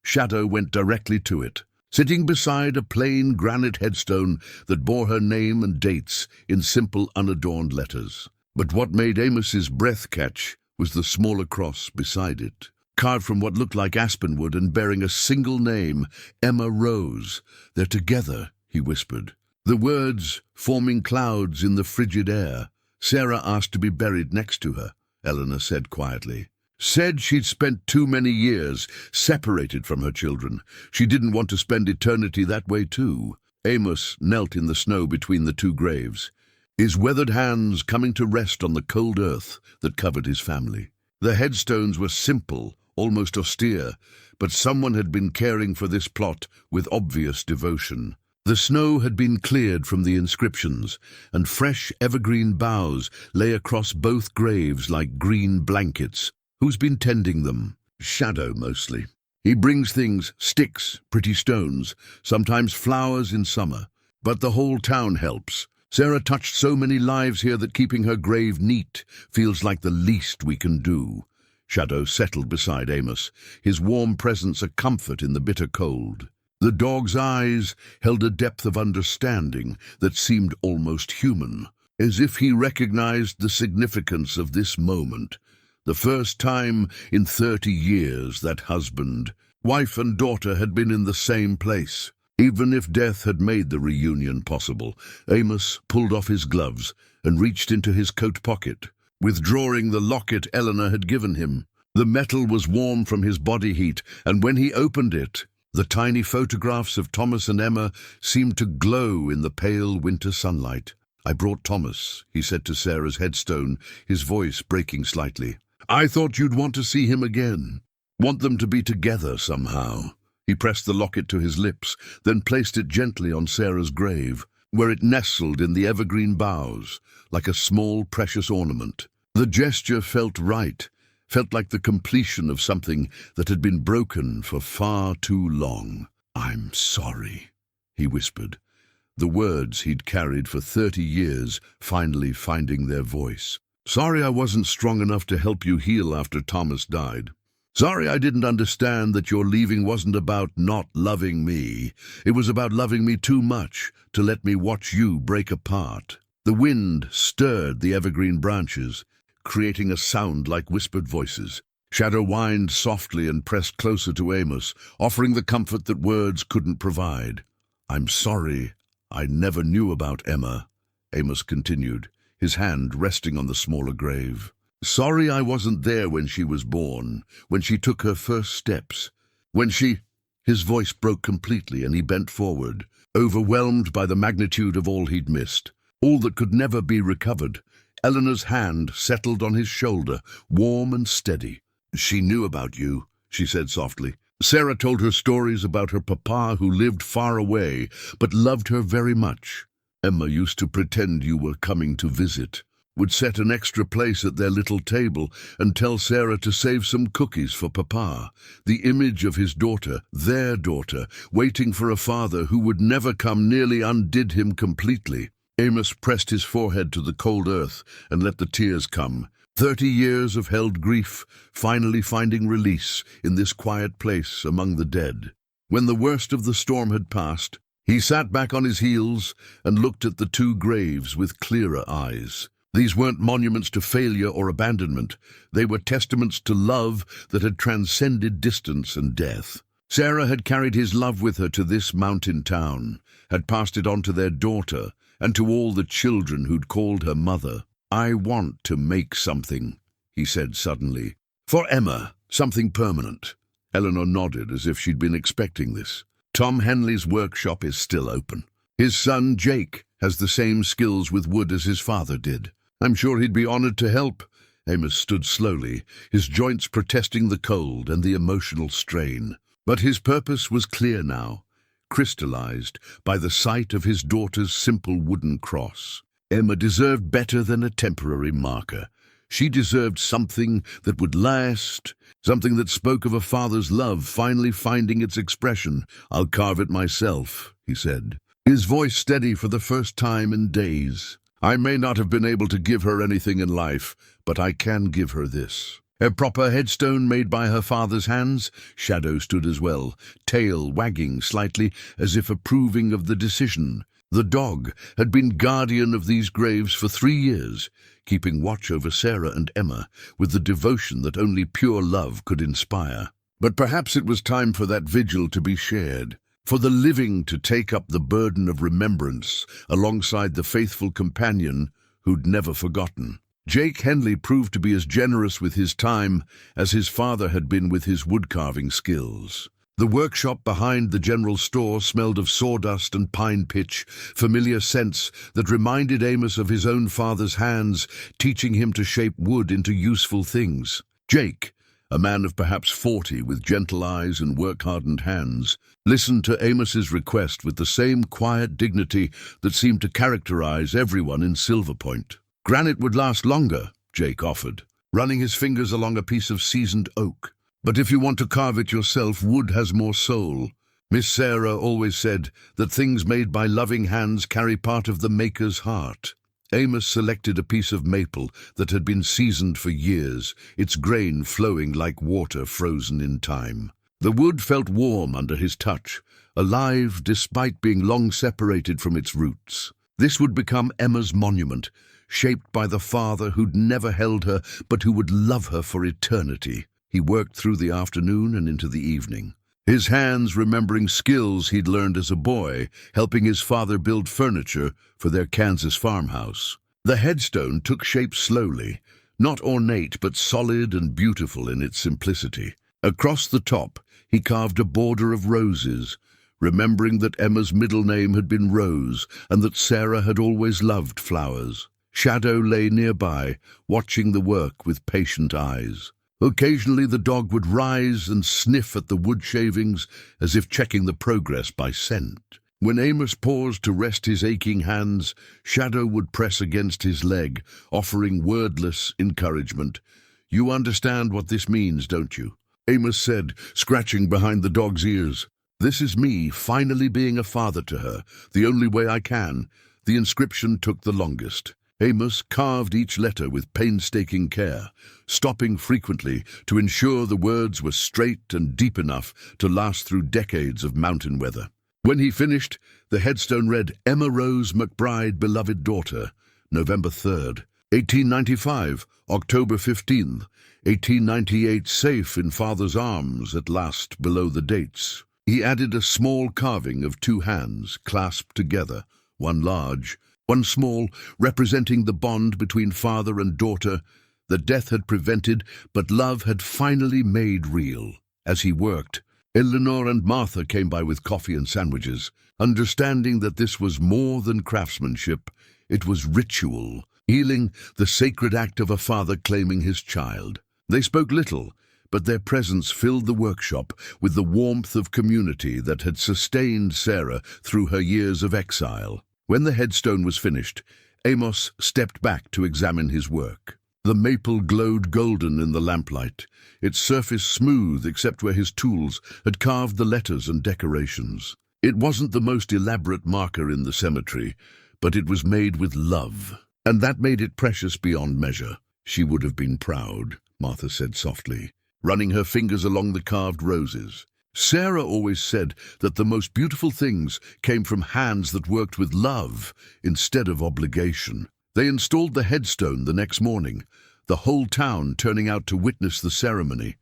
Shadow went directly to it, sitting beside a plain granite headstone that bore her name and dates in simple, unadorned letters. But what made Amos's breath catch was the smaller cross beside it, carved from what looked like aspen wood and bearing a single name, Emma Rose. "They're together," he whispered, the words forming clouds in the frigid air. "Sarah asked to be buried next to her," Eleanor said quietly. "Said she'd spent too many years separated from her children. She didn't want to spend eternity that way too." Amos knelt in the snow between the two graves, his weathered hands coming to rest on the cold earth that covered his family. The headstones were simple, almost austere, but someone had been caring for this plot with obvious devotion. The snow had been cleared from the inscriptions, and fresh evergreen boughs lay across both graves like green blankets. "Who's been tending them?" "Shadow, mostly. He brings things, sticks, pretty stones, sometimes flowers in summer. But the whole town helps. Sarah touched so many lives here that keeping her grave neat feels like the least we can do." Shadow settled beside Amos, his warm presence a comfort in the bitter cold. The dog's eyes held a depth of understanding that seemed almost human, as if he recognized the significance of this moment. The first time in 30 years that husband, wife and daughter had been in the same place. Even if death had made the reunion possible, Amos pulled off his gloves and reached into his coat pocket, withdrawing the locket Eleanor had given him. The metal was warm from his body heat, and when he opened it, the tiny photographs of Thomas and Emma seemed to glow in the pale winter sunlight. "I brought Thomas," he said to Sarah's headstone, his voice breaking slightly. "I thought you'd want to see him again, want them to be together somehow." He pressed the locket to his lips, then placed it gently on Sarah's grave, where it nestled in the evergreen boughs, like a small precious ornament. The gesture felt right, felt like the completion of something that had been broken for far too long. "I'm sorry," he whispered, the words he'd carried for 30 years finally finding their voice. "Sorry I wasn't strong enough to help you heal after Thomas died. Sorry I didn't understand that your leaving wasn't about not loving me. It was about loving me too much to let me watch you break apart." The wind stirred the evergreen branches, creating a sound like whispered voices. Shadow whined softly and pressed closer to Amos, offering the comfort that words couldn't provide. "I'm sorry I never knew about Emma," Amos continued, his hand resting on the smaller grave. "Sorry I wasn't there when she was born, when she took her first steps, when she—" His voice broke completely and he bent forward, overwhelmed by the magnitude of all he'd missed, all that could never be recovered. Eleanor's hand settled on his shoulder, warm and steady. "She knew about you," she said softly. "Sarah told her stories about her papa who lived far away, but loved her very much. Emma used to pretend you were coming to visit, would set an extra place at their little table and tell Sarah to save some cookies for Papa, the image of his daughter, their daughter, waiting for a father who would never come, nearly undid him completely." Amos pressed his forehead to the cold earth and let the tears come. 30 years of held grief, finally finding release in this quiet place among the dead. When the worst of the storm had passed, he sat back on his heels and looked at the two graves with clearer eyes. These weren't monuments to failure or abandonment. They were testaments to love that had transcended distance and death. Sarah had carried his love with her to this mountain town, had passed it on to their daughter, and to all the children who'd called her mother. "I want to make something," he said suddenly. "For Emma, something permanent." Eleanor nodded as if she'd been expecting this. "Tom Henley's workshop is still open. His son, Jake, has the same skills with wood as his father did. I'm sure he'd be honored to help." Amos stood slowly, his joints protesting the cold and the emotional strain. But his purpose was clear now, crystallized by the sight of his daughter's simple wooden cross. Emma deserved better than a temporary marker. She deserved something that would last, something that spoke of a father's love finally finding its expression. "I'll carve it myself," he said, his voice steady for the first time in days. "I may not have been able to give her anything in life, but I can give her this." A proper headstone made by her father's hands. Shadow stood as well, tail wagging slightly as if approving of the decision. The dog had been guardian of these graves for 3 years, keeping watch over Sarah and Emma with the devotion that only pure love could inspire. But perhaps it was time for that vigil to be shared, for the living to take up the burden of remembrance alongside the faithful companion who'd never forgotten. Jake Henley proved to be as generous with his time as his father had been with his woodcarving skills. The workshop behind the general store smelled of sawdust and pine pitch, familiar scents that reminded Amos of his own father's hands, teaching him to shape wood into useful things. Jake, a man of perhaps 40 with gentle eyes and work-hardened hands, listened to Amos's request with the same quiet dignity that seemed to characterize everyone in Silverpoint. "Granite would last longer," Jake offered, running his fingers along a piece of seasoned oak. "But if you want to carve it yourself, wood has more soul. Miss Sarah always said that things made by loving hands carry part of the maker's heart." Amos selected a piece of maple that had been seasoned for years, its grain flowing like water frozen in time. The wood felt warm under his touch, alive despite being long separated from its roots. This would become Emma's monument, shaped by the father who'd never held her but who would love her for eternity. He worked through the afternoon and into the evening, his hands remembering skills he'd learned as a boy, helping his father build furniture for their Kansas farmhouse. The headstone took shape slowly, not ornate but solid and beautiful in its simplicity. Across the top, he carved a border of roses, remembering that Emma's middle name had been Rose and that Sarah had always loved flowers. Shadow lay nearby, watching the work with patient eyes. Occasionally the dog would rise and sniff at the wood shavings as if checking the progress by scent. When Amos paused to rest his aching hands, Shadow would press against his leg, offering wordless encouragement. "You understand what this means, don't you?" Amos said, scratching behind the dog's ears. "This is me finally being a father to her, the only way I can." The inscription took the longest. Amos carved each letter with painstaking care, stopping frequently to ensure the words were straight and deep enough to last through decades of mountain weather. When he finished, the headstone read, "Emma Rose McBride, beloved daughter, November 3rd, 1895, October 15th, 1898, safe in father's arms at last," below the dates. He added a small carving of 2 hands clasped together, one large, one small, representing the bond between father and daughter that death had prevented but love had finally made real. As he worked, Eleanor and Martha came by with coffee and sandwiches, understanding that this was more than craftsmanship, it was ritual, healing, the sacred act of a father claiming his child. They spoke little, but their presence filled the workshop with the warmth of community that had sustained Sarah through her years of exile. When the headstone was finished, Amos stepped back to examine his work. The maple glowed golden in the lamplight, its surface smooth except where his tools had carved the letters and decorations. It wasn't the most elaborate marker in the cemetery, but it was made with love, and that made it precious beyond measure. "She would have been proud," Martha said softly, running her fingers along the carved roses. Sarah always said that the most beautiful things came from hands that worked with love instead of obligation. They installed the headstone the next morning, the whole town turning out to witness the ceremony.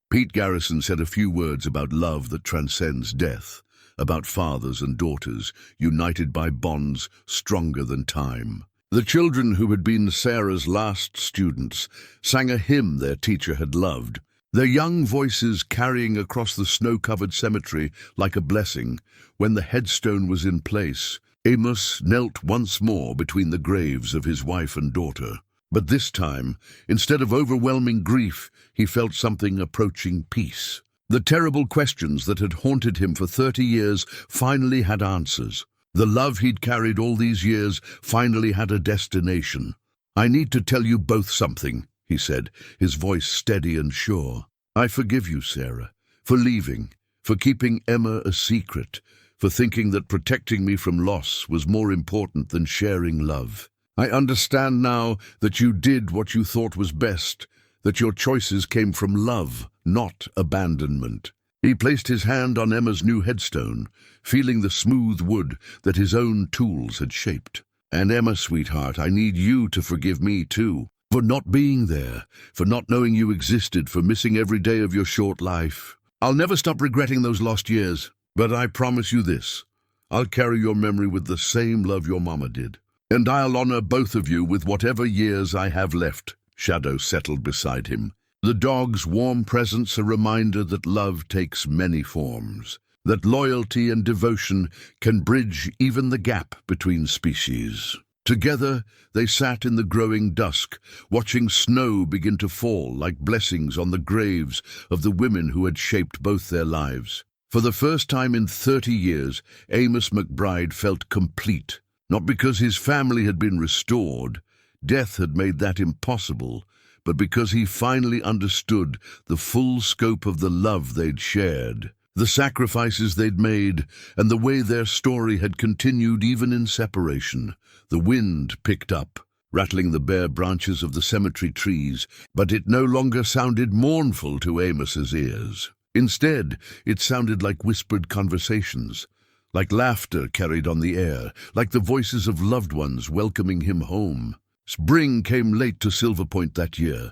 Pete Garrison said a few words about love that transcends death, about fathers and daughters united by bonds stronger than time. The children who had been Sarah's last students sang a hymn their teacher had loved, their young voices carrying across the snow-covered cemetery like a blessing. When the headstone was in place, Amos knelt once more between the graves of his wife and daughter. But this time, instead of overwhelming grief, he felt something approaching peace. The terrible questions that had haunted him for 30 years finally had answers. The love he'd carried all these years finally had a destination. "I need to tell you both something," he said, his voice steady and sure. "I forgive you, Sarah, for leaving, for keeping Emma a secret, for thinking that protecting me from loss was more important than sharing love. I understand now that you did what you thought was best, that your choices came from love, not abandonment." He placed his hand on Emma's new headstone, feeling the smooth wood that his own tools had shaped. "And Emma, sweetheart, I need you to forgive me too, for not being there, for not knowing you existed, for missing every day of your short life. I'll never stop regretting those lost years, but I promise you this, I'll carry your memory with the same love your mama did. And I'll honor both of you with whatever years I have left." Shadow settled beside him. The dog's warm presence a reminder that love takes many forms, that loyalty and devotion can bridge even the gap between species. Together, they sat in the growing dusk, watching snow begin to fall like blessings on the graves of the women who had shaped both their lives. For the first time in 30 years, Amos McBride felt complete, not because his family had been restored, death had made that impossible, but because he finally understood the full scope of the love they'd shared, the sacrifices they'd made, and the way their story had continued even in separation. The wind picked up, rattling the bare branches of the cemetery trees, but it no longer sounded mournful to Amos's ears. Instead, it sounded like whispered conversations, like laughter carried on the air, like the voices of loved ones welcoming him home. Spring came late to Silverpoint that year,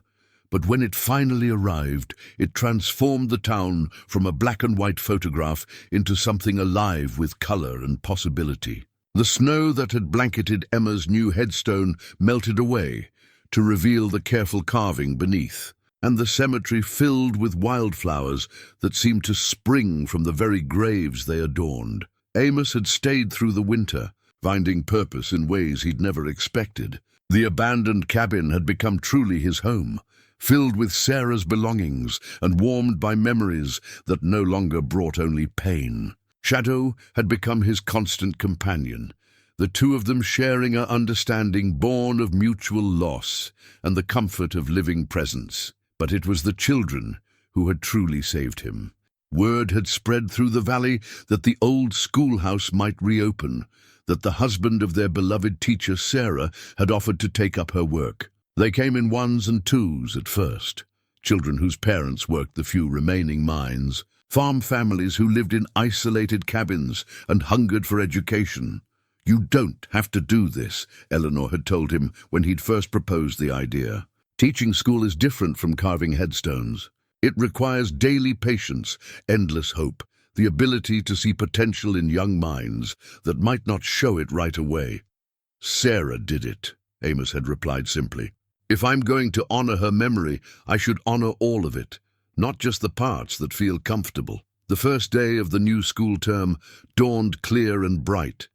but when it finally arrived, it transformed the town from a black-and-white photograph into something alive with color and possibility. The snow that had blanketed Emma's new headstone melted away to reveal the careful carving beneath, and the cemetery filled with wildflowers that seemed to spring from the very graves they adorned. Amos had stayed through the winter, finding purpose in ways he'd never expected. The abandoned cabin had become truly his home, filled with Sarah's belongings and warmed by memories that no longer brought only pain. Shadow had become his constant companion, the two of them sharing an understanding born of mutual loss and the comfort of living presence. But it was the children who had truly saved him. Word had spread through the valley that the old schoolhouse might reopen, that the husband of their beloved teacher Sarah had offered to take up her work. They came in ones and twos at first, children whose parents worked the few remaining mines, farm families who lived in isolated cabins and hungered for education. "You don't have to do this," Eleanor had told him when he'd first proposed the idea. "Teaching school is different from carving headstones. It requires daily patience, endless hope, the ability to see potential in young minds that might not show it right away." "Sarah did it," Amos had replied simply. "If I'm going to honor her memory, I should honor all of it, not just the parts that feel comfortable." The first day of the new school term dawned clear and bright,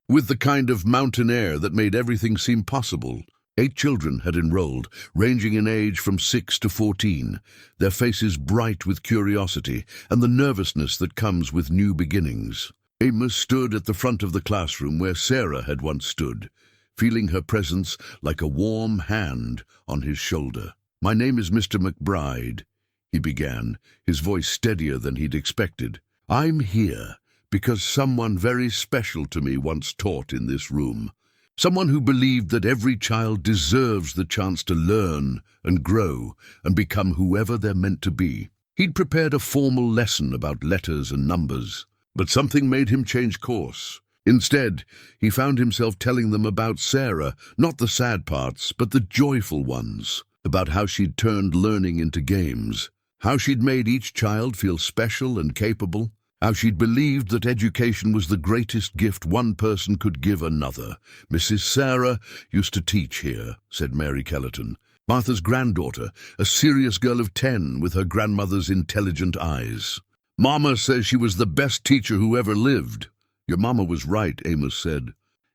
with the kind of mountain air that made everything seem possible. 8 children had enrolled, ranging in age from 6 to 14, their faces bright with curiosity and the nervousness that comes with new beginnings. Amos stood at the front of the classroom where Sarah had once stood, feeling her presence like a warm hand on his shoulder. "My name is Mr. McBride," he began, his voice steadier than he'd expected. "I'm here because someone very special to me once taught in this room. Someone who believed that every child deserves the chance to learn and grow and become whoever they're meant to be." He'd prepared a formal lesson about letters and numbers, but something made him change course. Instead, he found himself telling them about Sarah, not the sad parts, but the joyful ones, about how she'd turned learning into games, how she'd made each child feel special and capable, how she'd believed that education was the greatest gift one person could give another. "Mrs. Sarah used to teach here," said Mary Kellerton, Martha's granddaughter, a serious girl of 10 with her grandmother's intelligent eyes. "Mama says she was the best teacher who ever lived." "Your mama was right," Amos said.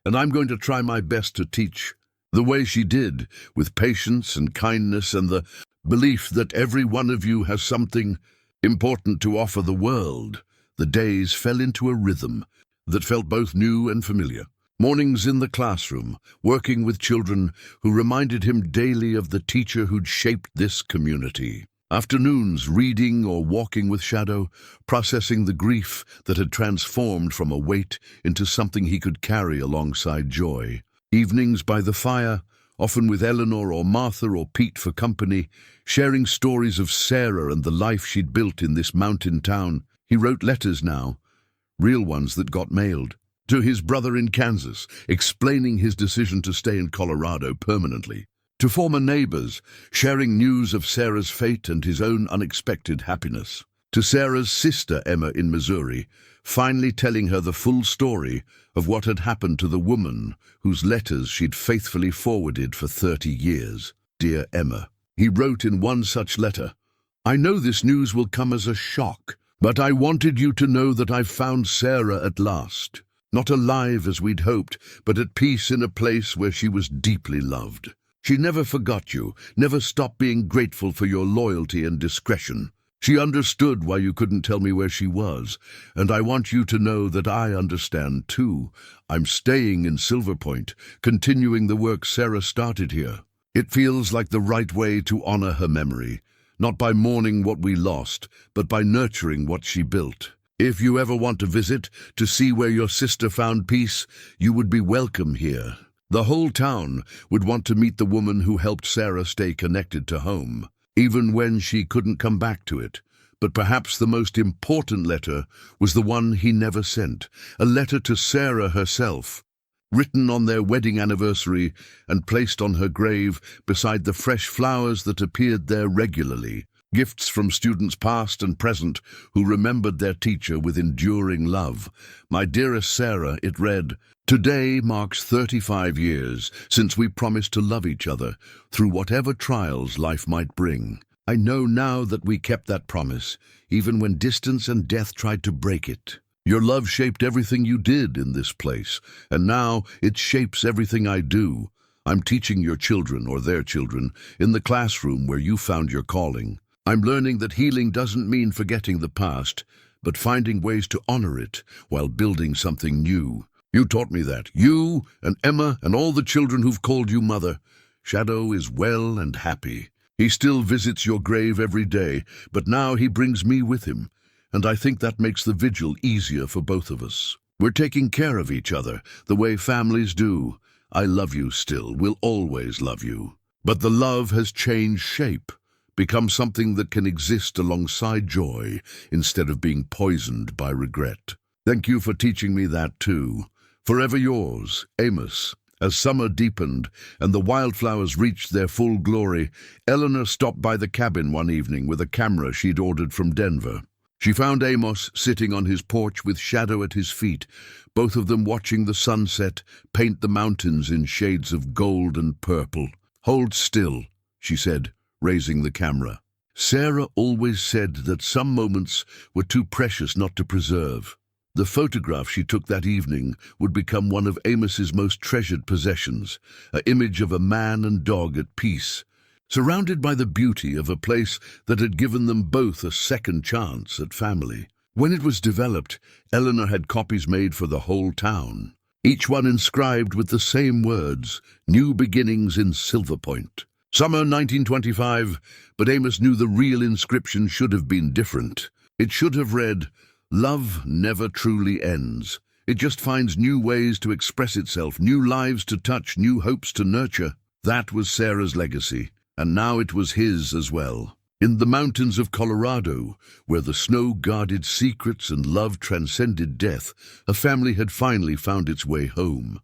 and I'm going to try my best to teach the way she did, with patience and kindness and the belief that every one of you has something important to offer the world. The days fell into a rhythm that felt both new and familiar. Mornings in the classroom, working with children who reminded him daily of the teacher who'd shaped this community. Afternoons reading or walking with Shadow, processing the grief that had transformed from a weight into something he could carry alongside joy. Evenings by the fire, often with Eleanor or Martha or Pete for company, sharing stories of Sarah and the life she'd built in this mountain town. He wrote letters now, real ones that got mailed, to his brother in Kansas, explaining his decision to stay in Colorado permanently. To former neighbors, sharing news of Sarah's fate and his own unexpected happiness. To Sarah's sister Emma in Missouri, finally telling her the full story of what had happened to the woman whose letters she'd faithfully forwarded for 30 years. Dear Emma, he wrote in one such letter, I know this news will come as a shock, but I wanted you to know that I've found Sarah at last. Not alive as we'd hoped, but at peace in a place where she was deeply loved. She never forgot you, never stopped being grateful for your loyalty and discretion. She understood why you couldn't tell me where she was, and I want you to know that I understand too. I'm staying in Silverpoint, continuing the work Sarah started here. It feels like the right way to honor her memory, not by mourning what we lost, but by nurturing what she built. If you ever want to visit, to see where your sister found peace, you would be welcome here. The whole town would want to meet the woman who helped Sarah stay connected to home, even when she couldn't come back to it. But perhaps the most important letter was the one he never sent, a letter to Sarah herself, written on their wedding anniversary and placed on her grave beside the fresh flowers that appeared there regularly. Gifts from students past and present who remembered their teacher with enduring love. My dearest Sarah, it read, Today marks 35 years since we promised to love each other through whatever trials life might bring. I know now that we kept that promise, even when distance and death tried to break it. Your love shaped everything you did in this place, and now it shapes everything I do. I'm teaching your children or their children in the classroom where you found your calling. I'm learning that healing doesn't mean forgetting the past, but finding ways to honor it while building something new. You taught me that. You and Emma and all the children who've called you mother. Shadow is well and happy. He still visits your grave every day, but now he brings me with him, and I think that makes the vigil easier for both of us. We're taking care of each other, the way families do. I love you still, will always love you. But the love has changed shape, become something that can exist alongside joy instead of being poisoned by regret. Thank you for teaching me that too. Forever yours, Amos. As summer deepened and the wildflowers reached their full glory, Eleanor stopped by the cabin one evening with a camera she'd ordered from Denver. She found Amos sitting on his porch with Shadow at his feet, both of them watching the sunset paint the mountains in shades of gold and purple. Hold still, she said, raising the camera. Sarah always said that some moments were too precious not to preserve. The photograph she took that evening would become one of Amos's most treasured possessions, an image of a man and dog at peace, surrounded by the beauty of a place that had given them both a second chance at family. When it was developed, Eleanor had copies made for the whole town, each one inscribed with the same words, New Beginnings in Silverpoint. Summer 1925, but Amos knew the real inscription should have been different. It should have read, Love never truly ends. It just finds new ways to express itself, new lives to touch, new hopes to nurture. That was Sarah's legacy, and now it was his as well. In the mountains of Colorado, where the snow guarded secrets and love transcended death, a family had finally found its way home.